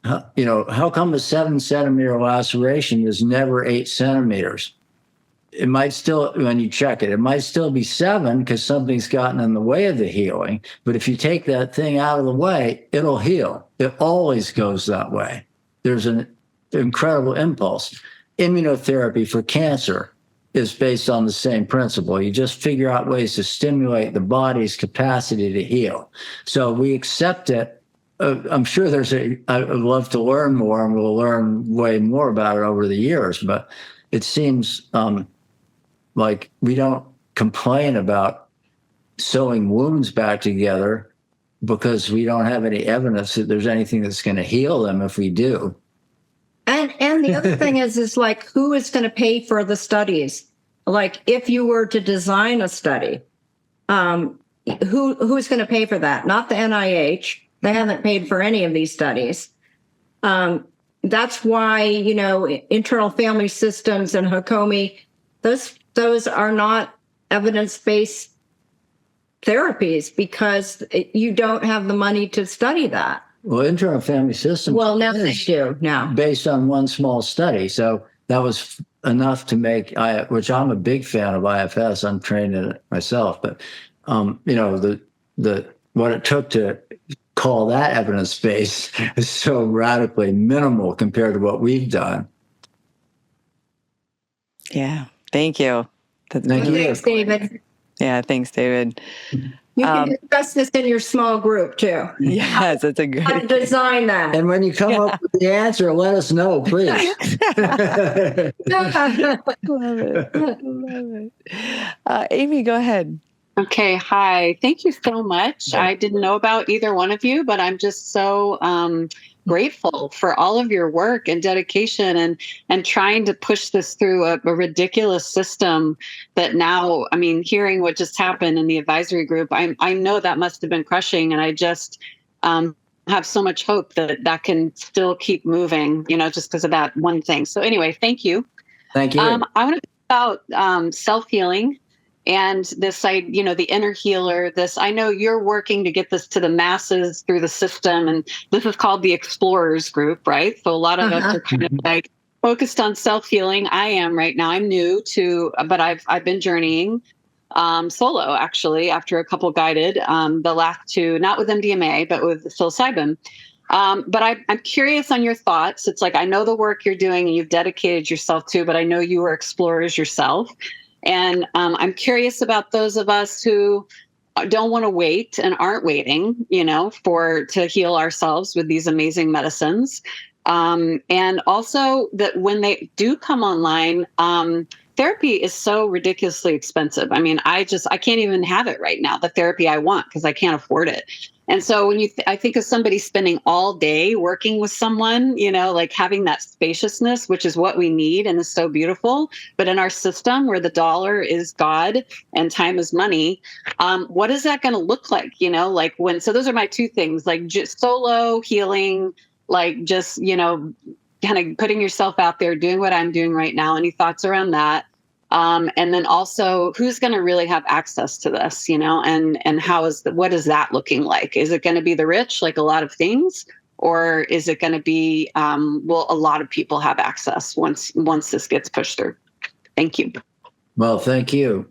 How come a 7-centimeter laceration is never 8 centimeters? It might still, when you check it might still be 7 because something's gotten in the way of the healing. But if you take that thing out of the way, it'll heal. It always goes that way. There's an incredible impulse. Immunotherapy for cancer is based on the same principle. You just figure out ways to stimulate the body's capacity to heal. So we accept it. I'm sure I would love to learn more, and we'll learn way more about it over the years, but it seems like we don't complain about sewing wounds back together because we don't have any evidence that there's anything that's going to heal them if we do. And the other thing is like, who is going to pay for the studies? Like, if you were to design a study, who's going to pay for that? Not the NIH. They haven't paid for any of these studies. That's why, internal family systems and Hakomi, those are not evidence-based therapies because you don't have the money to study that. Well, internal family systems. Well, now they do now. Based on one small study. So that was enough to make, which I'm a big fan of IFS. I'm trained in it myself. But, what it took to call that evidence-based is so radically minimal compared to what we've done. Yeah. Thank you. Thank you. Thanks, David. Yeah. Thanks, David. You can discuss this in your small group too. Yes, it's a great. How to design that. And when you come up with the answer, let us know, please. Love it. Amy, go ahead. Okay. Hi. Thank you so much. I didn't know about either one of you, but I'm just so grateful for all of your work and dedication and trying to push this through a ridiculous system that now, hearing what just happened in the advisory group, I know that must have been crushing. And I just have so much hope that can still keep moving, just because of that one thing. So anyway, thank you. Thank you. I want to talk about self-healing. and this, the inner healer, I know you're working to get this to the masses through the system. And this is called the Explorers Group, right? So a lot of us are kind of like focused on self-healing. I am right now. I'm new to, but I've been journeying solo, actually, after a couple guided, the last two, not with MDMA, but with psilocybin. But I'm curious on your thoughts. It's like, I know the work you're doing and you've dedicated yourself to, but I know you were explorers yourself. And I'm curious about those of us who don't want to wait and aren't waiting, to heal ourselves with these amazing medicines. And also that when they do come online, therapy is so ridiculously expensive. I mean, I can't even have it right now, the therapy I want, because I can't afford it. And so when I think of somebody spending all day working with someone, like having that spaciousness, which is what we need and is so beautiful. But in our system where the dollar is God and time is money, what is that going to look like? So those are my two things, like just solo healing, like just, kind of putting yourself out there, doing what I'm doing right now. Any thoughts around that? And then also, who's going to really have access to this, and what is that looking like? Is it going to be the rich, like a lot of things, or is it going to be, will a lot of people have access once this gets pushed through? Thank you. Well, thank you.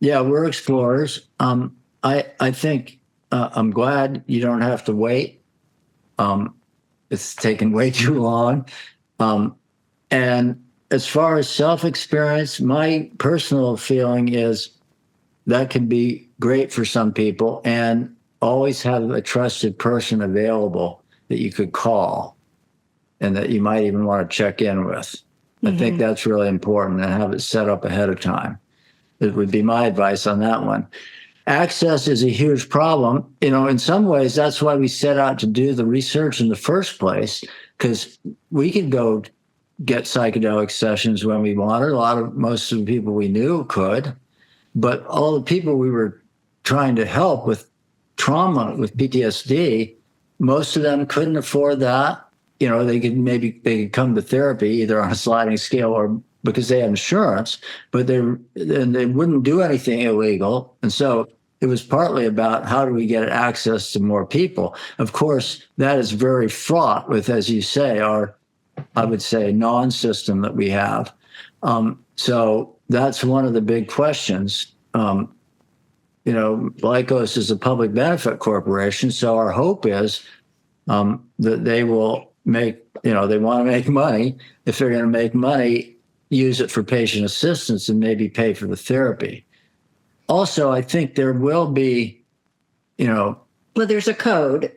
Yeah, we're explorers. I think I'm glad you don't have to wait. It's taken way too long. And as far as self-experience, my personal feeling is that can be great for some people, and always have a trusted person available that you could call and that you might even want to check in with. I think that's really important, and have it set up ahead of time. It would be my advice on that one. Access is a huge problem. In some ways, that's why we set out to do the research in the first place, because we could go get psychedelic sessions when we wanted. Most of the people we knew could, but all the people we were trying to help with trauma, with PTSD, most of them couldn't afford that. They could come to therapy either on a sliding scale or because they had insurance, but they wouldn't do anything illegal. And so it was partly about how do we get access to more people. Of course, that is very fraught with, as you say, I would say, non-system that we have. So that's one of the big questions. Lycos is a public benefit corporation, so our hope is that they will make, they want to make money. If they're going to make money, use it for patient assistance and maybe pay for the therapy. Also, I think there will be, well, there's a code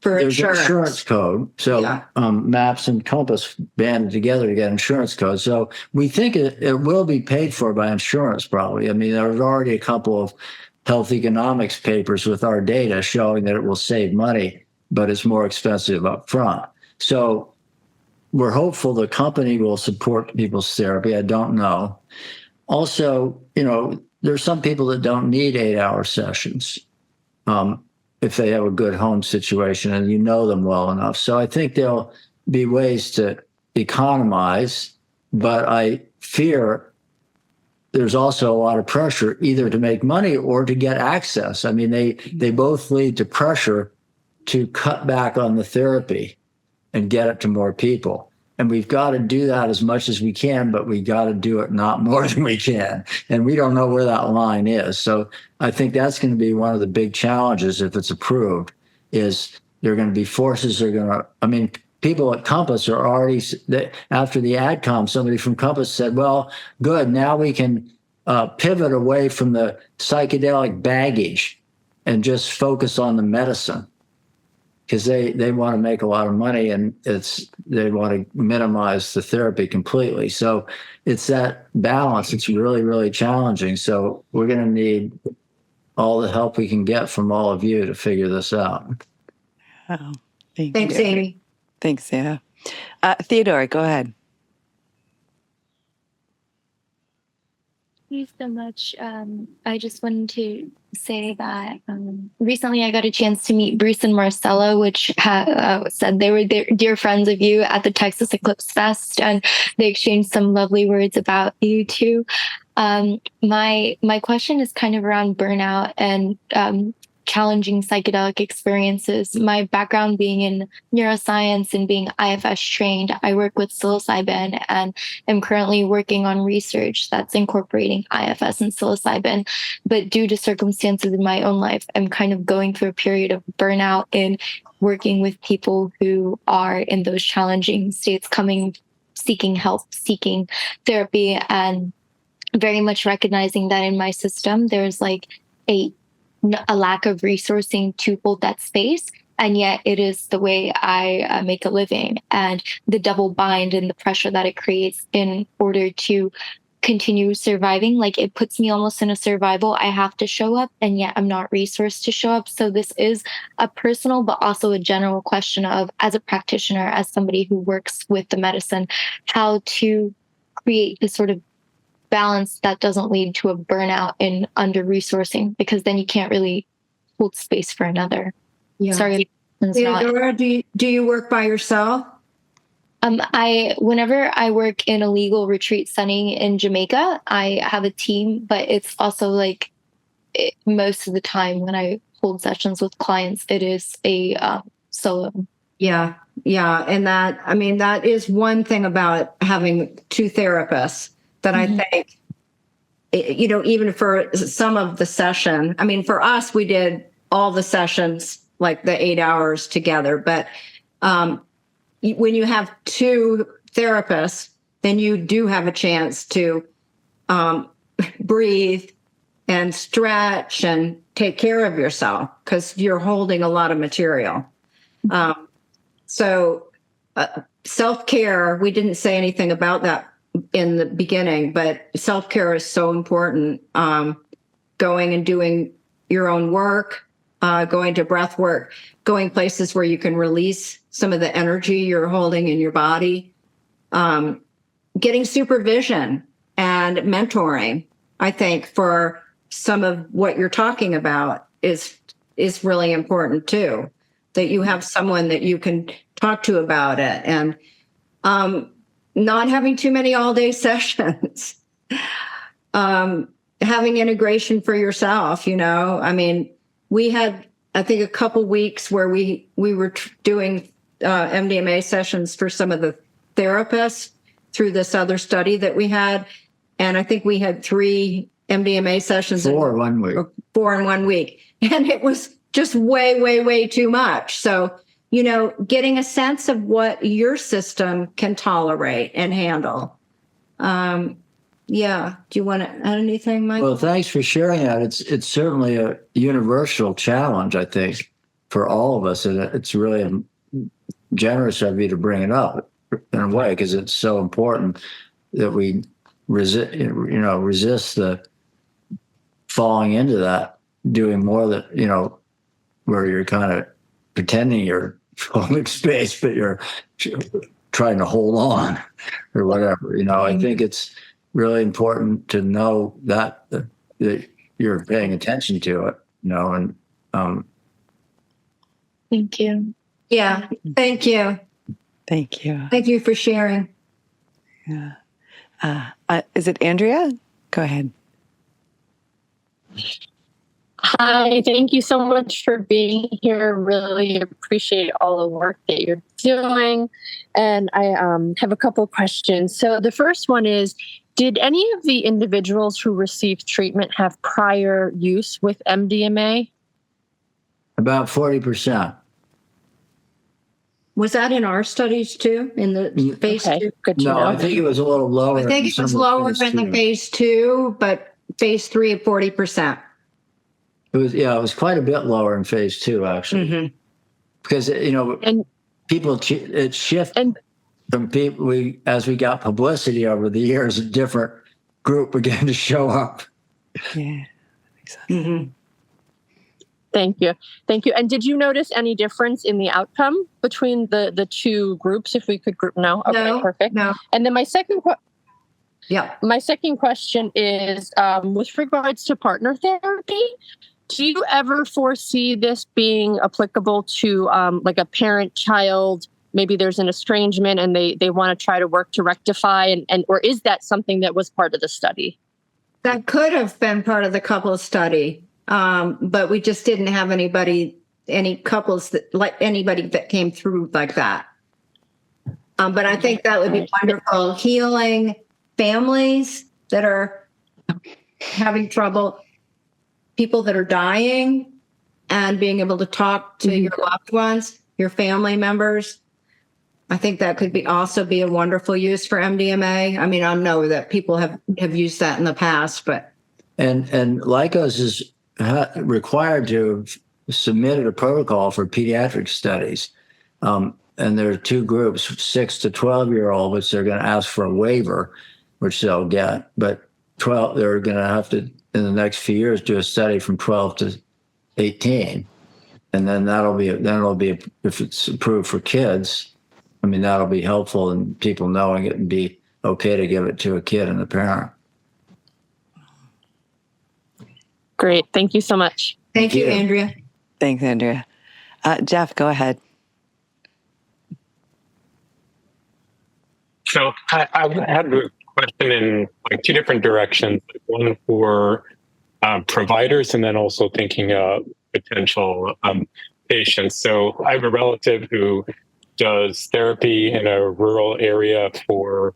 for there's insurance. An insurance code. So MAPS and Compass banded together to get insurance codes. So we think it will be paid for by insurance, probably. I mean, there's already a couple of health economics papers with our data showing that it will save money, but it's more expensive up front. So we're hopeful the company will support people's therapy. I don't know. Also, there's some people that don't need 8-hour sessions. If they have a good home situation and them well enough. So I think there'll be ways to economize, but I fear there's also a lot of pressure either to make money or to get access. I mean, they both lead to pressure to cut back on the therapy and get it to more people. And we've got to do that as much as we can, but we got to do it not more than we can. And we don't know where that line is. So I think that's going to be one of the big challenges if it's approved, is there are going to be forces that are going to, people at Compass are already, after the AdCom, somebody from Compass said, well, good, now we can pivot away from the psychedelic baggage and just focus on the medicine. Because they want to make a lot of money, and they want to minimize the therapy completely. So it's that balance. It's really, really challenging. So we're going to need all the help we can get from all of you to figure this out. Oh, Thanks, you. Amy. Thanks, Sarah. Theodore, go ahead. Thank you so much. I just wanted to say that recently I got a chance to meet Bruce and Marcella, which said they were dear friends of you at the Texas Eclipse Fest, and they exchanged some lovely words about you too. My question is kind of around burnout and challenging psychedelic experiences. My background being in neuroscience and being IFS trained, I work with psilocybin and am currently working on research that's incorporating IFS and psilocybin. But due to circumstances in my own life, I'm kind of going through a period of burnout in working with people who are in those challenging states, seeking help, seeking therapy, and very much recognizing that in my system, there's like a lack of resourcing to hold that space. And yet it is the way I make a living, and the double bind and the pressure that it creates in order to continue surviving. Like, it puts me almost in a survival. I have to show up, and yet I'm not resourced to show up. So this is a personal, but also a general question of, as a practitioner, as somebody who works with the medicine, how to create this sort of balance that doesn't lead to a burnout and under-resourcing, because then you can't really hold space for another. Yeah. Sorry. Theodora, do you work by yourself? Whenever I work in a legal retreat setting in Jamaica, I have a team, but it's also like most of the time when I hold sessions with clients, it is a solo. Yeah. And that is one thing about having two therapists that I think, even for some of the session, for us, we did all the sessions, like the 8 hours together. But when you have two therapists, then you do have a chance to breathe and stretch and take care of yourself, because you're holding a lot of material. So self-care, we didn't say anything about that in the beginning, but self-care is so important. Going and doing your own work, going to breath work, going places where you can release some of the energy you're holding in your body, getting supervision and mentoring, I think, for some of what you're talking about is really important too, that you have someone that you can talk to about it, and not having too many all-day sessions, having integration for yourself. We had, I think, a couple weeks where we were doing MDMA sessions for some of the therapists through this other study that we had, and I think we had 3 MDMA sessions. 4 1 week. 4 in 1 week, and it was just way too much. So, getting a sense of what your system can tolerate and handle. Yeah. Do you want to add anything, Mike? Well, thanks for sharing that. It's certainly a universal challenge, I think, for all of us. And it's really generous of you to bring it up in a way, because it's so important that we resist the falling into that, doing more that, where you're kind of pretending you're holding space, but you're trying to hold on or whatever. I think it's really important to know that you're paying attention to it, and Thank you. Yeah. Thank you. Thank you. Thank you for sharing. Yeah. Is it Andrea? Go ahead. Hi, thank you so much for being here. Really appreciate all the work that you're doing. And I have a couple of questions. So the first one is, did any of the individuals who received treatment have prior use with MDMA? About 40%. Was that in our studies too, in the phase 2? Good to know. I think it was a little lower. I think it was lower in the phase 2, but phase 3 at 40%. It was quite a bit lower in phase 2, actually, because people it shifted from people. As we got publicity over the years, a different group began to show up. Yeah, that makes sense. Thank you. And did you notice any difference in the outcome between the two groups? If we could group now, okay, no, perfect. No. And then my second Yeah. My second question is with regards to partner therapy. Do you ever foresee this being applicable to like a parent-child? Maybe there's an estrangement and they want to try to work to rectify, and or is that something that was part of the study? That could have been part of the couples study, but we just didn't have any couples anybody that came through like that. But I think that would be wonderful. Healing families that are having trouble, people that are dying, and being able to talk to your loved ones, your family members. I think that could also be a wonderful use for MDMA. I mean, I know that people have used that in the past, but. And Lycos is required to have submitted a protocol for pediatric studies. And there are two groups, 6 to 12-year-old, which they're going to ask for a waiver, which they'll get. But 12, they're going to have to, in the next few years, do a study from 12 to 18. And then it'll be, if it's approved for kids, I mean, that'll be helpful in people knowing it and be okay to give it to a kid and a parent. Great. Thank you so much. Thank you, Andrea. Thanks, Andrea. Jeff, go ahead. So I had a question in like two different directions. One for providers, and then also thinking of potential patients. So I have a relative who does therapy in a rural area for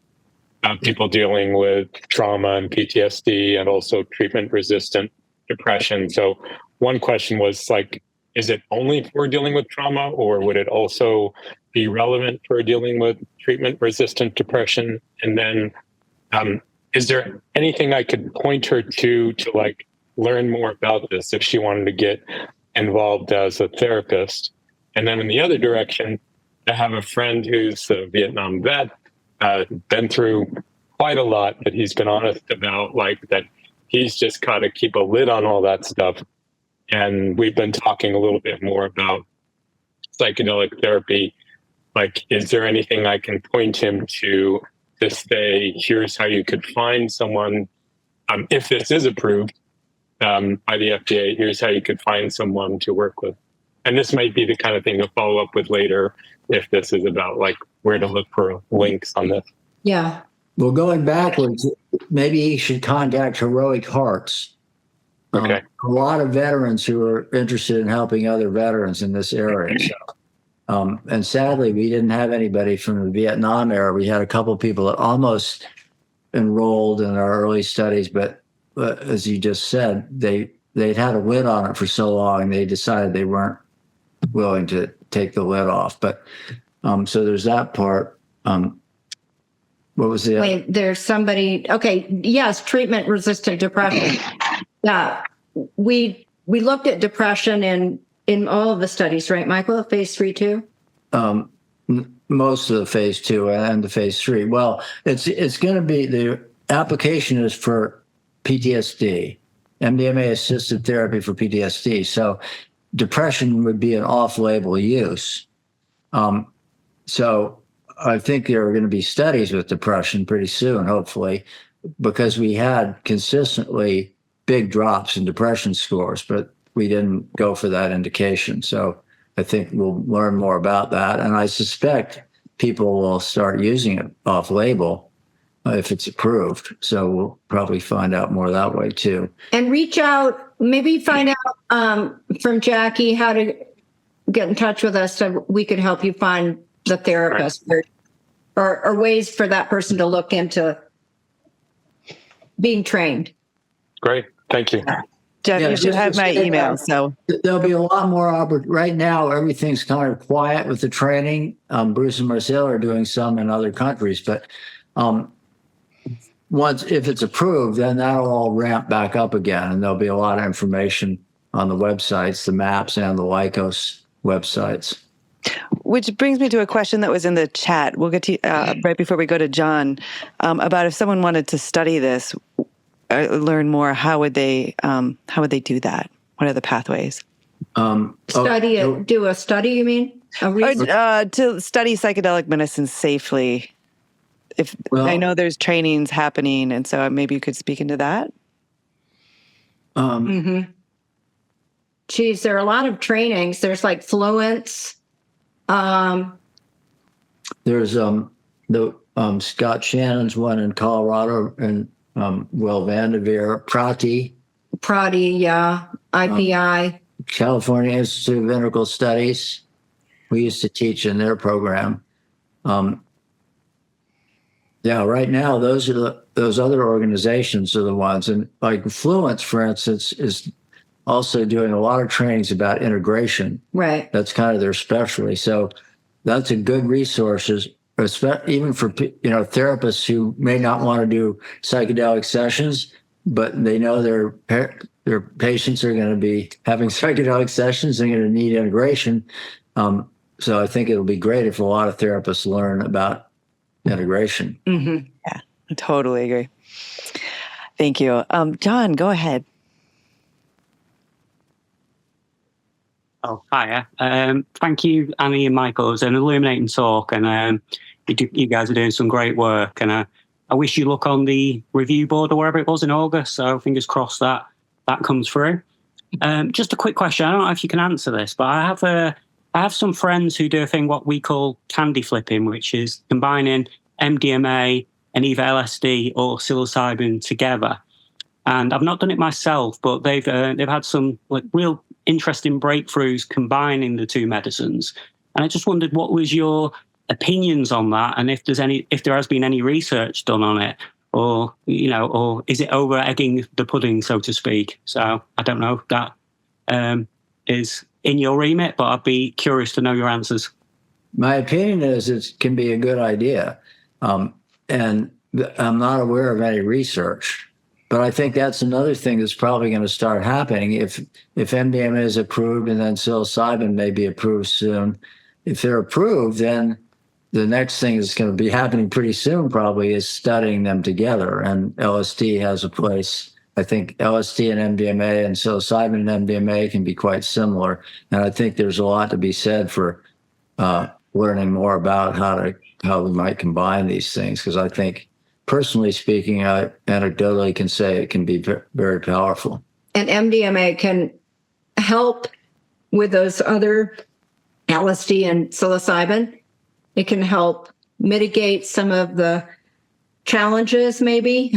people dealing with trauma and PTSD, and also treatment-resistant depression. So one question was like, is it only for dealing with trauma, or would it also be relevant for dealing with treatment-resistant depression? And then is there anything I could point her to like learn more about this if she wanted to get involved as a therapist? And then in the other direction, I have a friend who's a Vietnam vet, been through quite a lot, but he's been honest about like that he's just got to keep a lid on all that stuff. And we've been talking a little bit more about psychedelic therapy. Like, is there anything I can point him to say, here's how you could find someone, if this is approved by the FDA, here's how you could find someone to work with. And this might be the kind of thing to follow up with later if this is about like where to look for links on this. Yeah. Well, going backwards, maybe he should contact Heroic Hearts. Okay. A lot of veterans who are interested in helping other veterans in this area. So, and sadly, we didn't have anybody from the Vietnam era. We had a couple of people that almost enrolled in our early studies, but as you just said, they'd had a lid on it for so long, they decided they weren't willing to take the lid off. But so there's that part. What was the? Wait, there's somebody. Okay, yes, treatment-resistant depression. Yeah, we looked at depression in all of the studies, right, Michael? Phase 3 too. Most of the phase 2 and the phase 3. Well, it's going to be, the application is for PTSD, MDMA-assisted therapy for PTSD. So depression would be an off-label use. So I think there are going to be studies with depression pretty soon, hopefully, because we had consistently big drops in depression scores, but we didn't go for that indication. So I think we'll learn more about that. And I suspect people will start using it off-label if it's approved. So we'll probably find out more that way too. And reach out, maybe find out from Jackie how to get in touch with us so we could help you find the therapist, or ways for that person to look into being trained. Great. Thank you. Jeff, you should have my email. So there'll be a lot more. Right now, everything's kind of quiet with the training. Bruce and Marcel are doing some in other countries, but if it's approved, then that'll all ramp back up again, and there'll be a lot of information on the websites, the MAPS and the Lycos websites. which brings me to a question that was in the chat. We'll get to right before we go to John about if someone wanted to study this. Learn more, how would they do that? What are the pathways? Do a study, you mean? To study psychedelic medicine safely. I know there's trainings happening, and so maybe you could speak into that. Geez, there are a lot of trainings. There's like Fluence. There's the Scott Shannon's one in Colorado, and Will Vanderveer, Prati, yeah, IPI. California Institute of Integral Studies. We used to teach in their program. Right now, those other organizations are the ones. And like Fluence, for instance, is also doing a lot of trainings about integration. Right. That's kind of their specialty. So that's a good resource, even for therapists who may not want to do psychedelic sessions, but they know their patients are going to be having psychedelic sessions. They're going to need integration. So I think it'll be great if a lot of therapists learn about integration. Mm-hmm. Yeah, I totally agree. Thank you. John, go ahead. Oh, hiya. Thank you, Annie and Michael. It was an illuminating talk, and you guys are doing some great work. And I wish you luck on the review board or wherever it was in August. So fingers crossed that comes through. Just a quick question. I don't know if you can answer this, but I have some friends who do a thing what we call candy flipping, which is combining MDMA and either LSD or psilocybin together. And I've not done it myself, but they've had some real interesting breakthroughs combining the two medicines. And I just wondered, what was your opinions on that, and if there has been any research done on it, or is it over egging the pudding, so to speak? So I don't know if that is in your remit, but I'd be curious to know your answers. My opinion is it can be a good idea, and I'm not aware of any research. But I think that's another thing that's probably going to start happening if MDMA is approved, and then psilocybin may be approved soon. If they're approved, then the next thing that's going to be happening pretty soon probably is studying them together. And LSD has a place. I think LSD and MDMA and psilocybin and MDMA can be quite similar. And I think there's a lot to be said for learning more about how we might combine these things, because I think, personally speaking, I anecdotally can say it can be very powerful. And MDMA can help with those other LSD and psilocybin. It can help mitigate some of the challenges, maybe.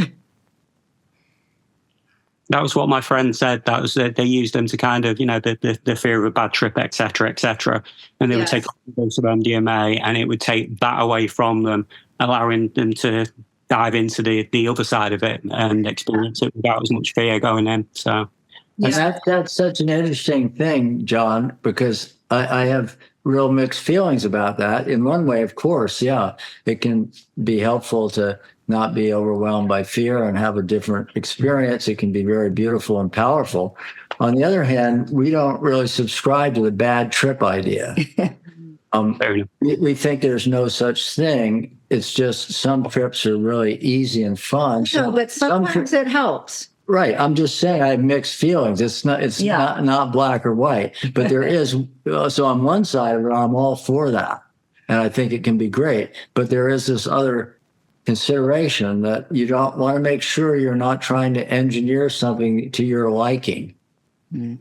That was what my friend said. That was that they used them to kind of, the fear of a bad trip, et cetera, and they would take a dose of MDMA, and it would take that away from them, allowing them to dive into the other side of it and experience it without as much fear going in. So, and that's such an interesting thing, John, because I have real mixed feelings about that. In one way, of course, it can be helpful to not be overwhelmed by fear and have a different experience. It can be very beautiful and powerful. On the other hand, we don't really subscribe to the bad trip idea. We think there's no such thing. It's just some trips are really easy and fun. No, but sometimes it helps. Right. I'm just saying I have mixed feelings. It's not black or white, but there is. So on one side of it, I'm all for that. And I think it can be great. But there is this other consideration that you don't want to make sure you're not trying to engineer something to your liking.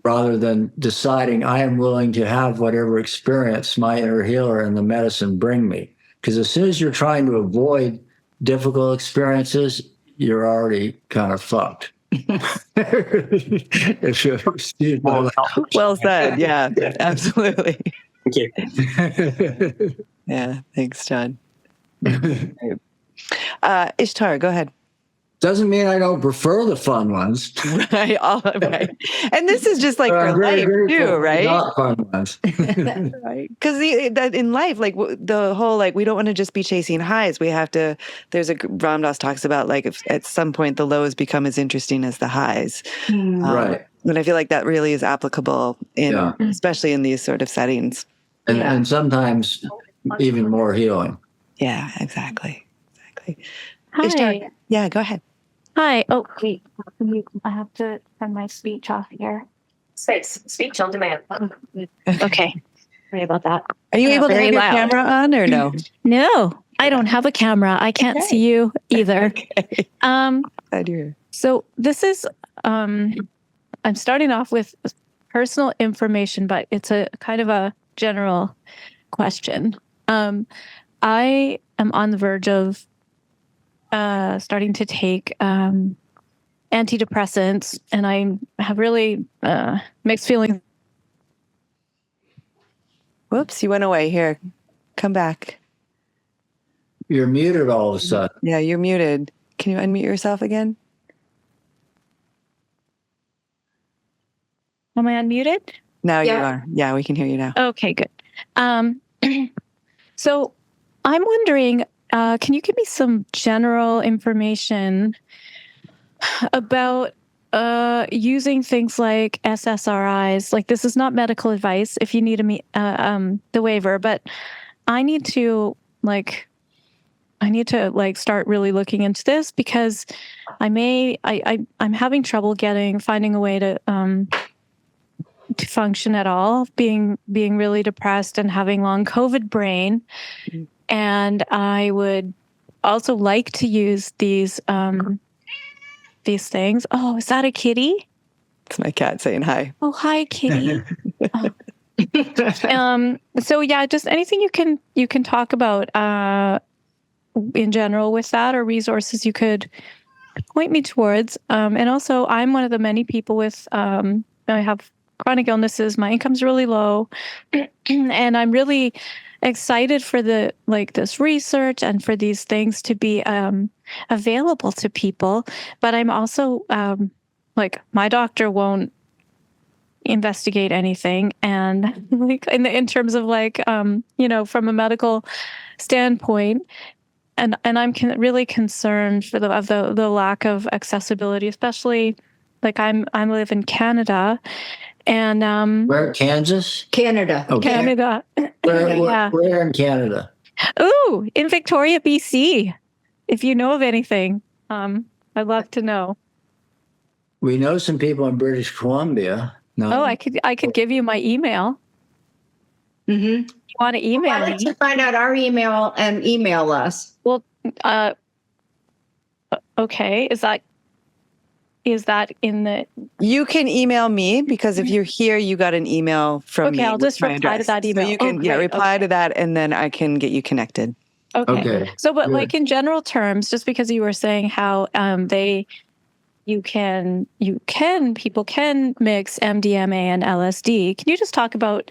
Rather than deciding I am willing to have whatever experience my inner healer and the medicine bring me. Because as soon as you're trying to avoid difficult experiences, you're already kind of fucked. Well said. Yeah, absolutely. Thank you. Yeah, thanks, John. Ishtar, go ahead. Doesn't mean I don't prefer the fun ones. Right. Right. And this is just like for life too, right? Not fun ones. Right. Because in life, like the whole, like, we don't want to just be chasing highs. We have to, Ram Dass talks about, like, if at some point the lows become as interesting as the highs. Right. And I feel like that really is applicable especially in these sort of settings. And sometimes even more healing. Yeah, exactly. Hi. Ishtar, yeah, go ahead. Hi. Oh, wait. I have to turn my speech off here. Speech on demand. Okay. Sorry about that. Are you able to have your camera on or no? No, I don't have a camera. I can't see you either. Okay. So this is, I'm starting off with personal information, but it's a kind of a general question. I am on the verge of starting to take antidepressants, and I have really mixed feelings. Whoops, you went away. Here, come back. You're muted all of a sudden. Yeah, you're muted. Can you unmute yourself again? Am I unmuted? Now you are. Yeah, we can hear you now. Okay, good. So I'm wondering, can you give me some general information about using things like SSRIs? Like, this is not medical advice if you need the waiver, but I need to start really looking into this, because I'm having trouble finding a way to function at all, being really depressed and having long COVID brain. And I would also like to use these things. Oh, is that a kitty? It's my cat saying hi. Oh, hi, kitty. So yeah, just anything you can talk about in general with that, or resources you could point me towards. And also, I'm one of the many people with I have chronic illnesses. My income's really low, and I'm really excited for this research and for these things to be available to people. But I'm also my doctor won't investigate anything, and in terms of from a medical standpoint, and I'm really concerned for the lack of accessibility, especially I live in Canada. And where, Kansas? Canada. Okay. Canada. Where in Canada? Ooh, in Victoria, BC. If you know of anything, I'd love to know. We know some people in British Columbia. No. Oh, I could give you my email. Mm-hmm. You want to email Why don't you find out our email and email us? Well, okay. Is that in the... You can email me, because if you're here, you got an email from me. Okay, I'll just reply to that email. So you can reply to that, and then I can get you connected. Okay. So, but good. In general terms, just because you were saying how people can mix MDMA and LSD, can you just talk about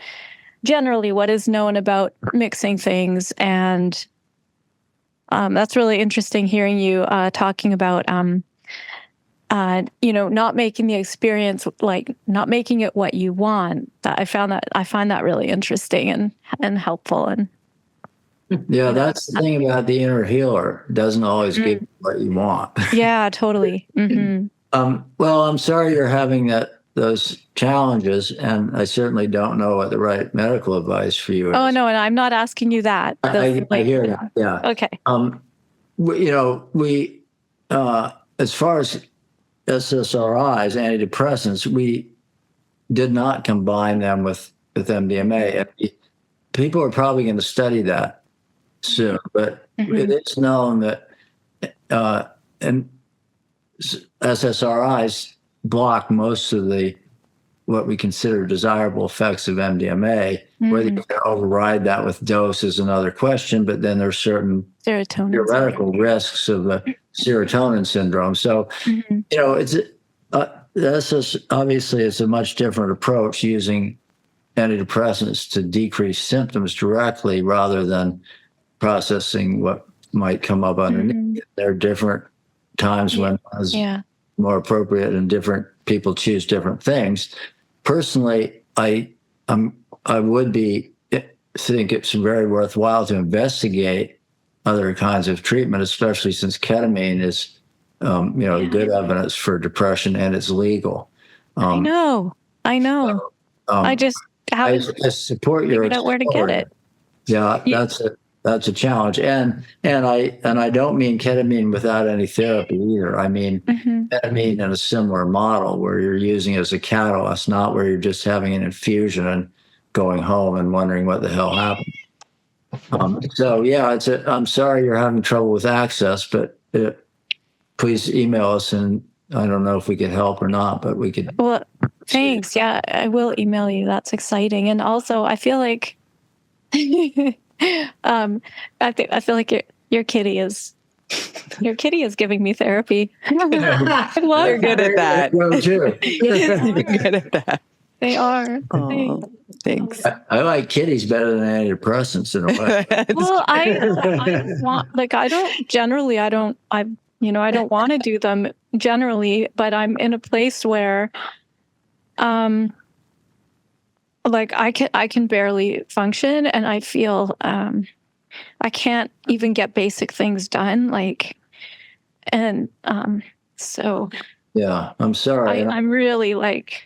generally what is known about mixing things? And that's really interesting hearing you talking about not making the experience, not making it what you want. I find that really interesting and helpful. And yeah, that's the thing about the inner healer. It doesn't always give you what you want. Yeah, totally. Mm-hmm. Well, I'm sorry you're having those challenges, and I certainly don't know what the right medical advice for you is. Oh no, and I'm not asking you that. I hear that. Yeah. Okay. We as far as SSRIs, antidepressants, we did not combine them with MDMA. People are probably going to study that soon, but it is known that SSRIs block most of what we consider desirable effects of MDMA. Whether you can override that with dose is another question, but then there's certain theoretical risks of the serotonin syndrome. So, obviously it's a much different approach, using antidepressants to decrease symptoms directly rather than processing what might come up underneath. There are different times when it's more appropriate, and different people choose different things. Personally, I would think it's very worthwhile to investigate other kinds of treatment, especially since ketamine is, good evidence for depression, and it's legal. I know. I just haven't I support your figured out where to get it. Yeah, that's a challenge, and I don't mean ketamine without any therapy either. I mean ketamine in a similar model where you're using it as a catalyst, not where you're just having an infusion and going home and wondering what the hell happened. I'm sorry you're having trouble with access, but please email us, and I don't know if we could help or not, but we could. Well, thanks. Yeah, I will email you. That's exciting, and also I feel like I feel like your kitty is Your kitty is giving me therapy. I love You're good at that. Well, too. You're good at that. They are. Oh, thanks. I like kitties better than antidepressants in a way. Well, I don't want, like, I don't want to do them generally, but I'm in a place where, like, I can barely function, and I feel, I can't even get basic things done. Like, and, so. Yeah, I'm sorry. I'm really like,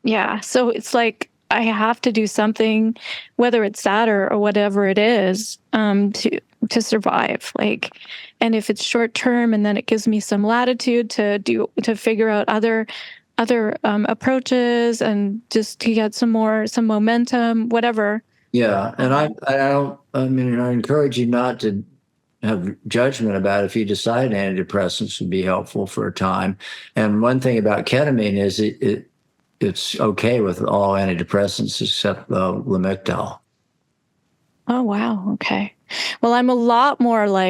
yeah. So it's like, I have to do something, whether it's that or whatever it is, to survive. Like, and if it's short term, and then it gives me some latitude to figure out other approaches, and just to get some momentum, whatever. Yeah, and I encourage you not to have judgment about if you decide antidepressants would be helpful for a time. And one thing about ketamine is it's okay with all antidepressants except Lamictal. Oh, wow. Okay. Well, I'm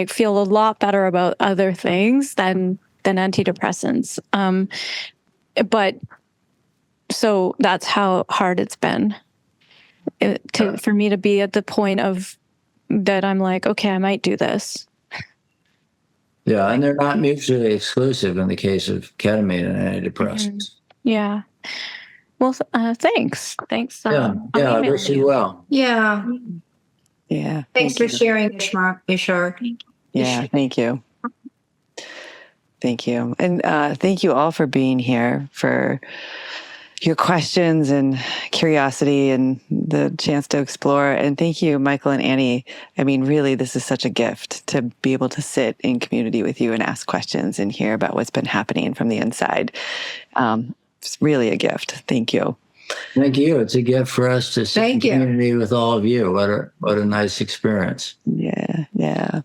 feel a lot better about other things than antidepressants. But so that's how hard it's been for me to be at the point of that I'm like, okay, I might do this. Yeah, and they're not mutually exclusive in the case of ketamine and antidepressants. Mm-hmm. Yeah. Well, thanks. Thanks. I wish you well. Yeah. Yeah. Thanks for sharing, Ishar. Yeah, thank you. Thank you. And thank you all for being here, for your questions and curiosity and the chance to explore. And thank you, Michael and Annie. I mean, really, this is such a gift to be able to sit in community with you and ask questions and hear about what's been happening from the inside. It's really a gift. Thank you. Thank you. It's a gift for us to sit in community with all of you. What a nice experience. Yeah.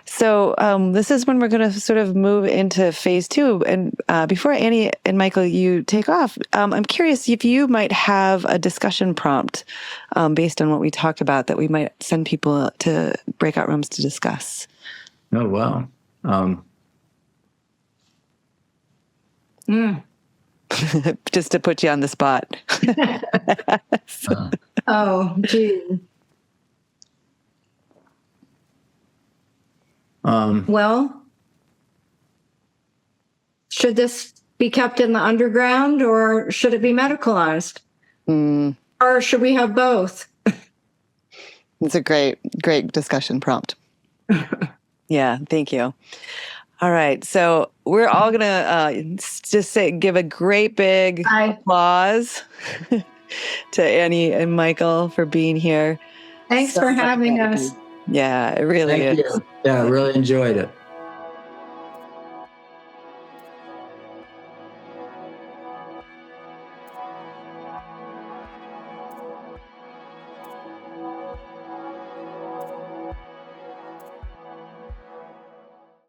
So this is when we're going to sort of move into phase 2. And before Annie and Michael, you take off, I'm curious if you might have a discussion prompt based on what we talked about that we might send people to breakout rooms to discuss. Oh, wow. Just to put you on the spot. Oh, gee. Well, should this be kept in the underground, or should it be medicalized? Or should we have both? It's a great discussion prompt. Yeah, thank you. All right, so we're all going to give a great big applause to Annie and Michael for being here. Thanks for having us. Yeah, it really is. Thank you. Yeah, I really enjoyed it.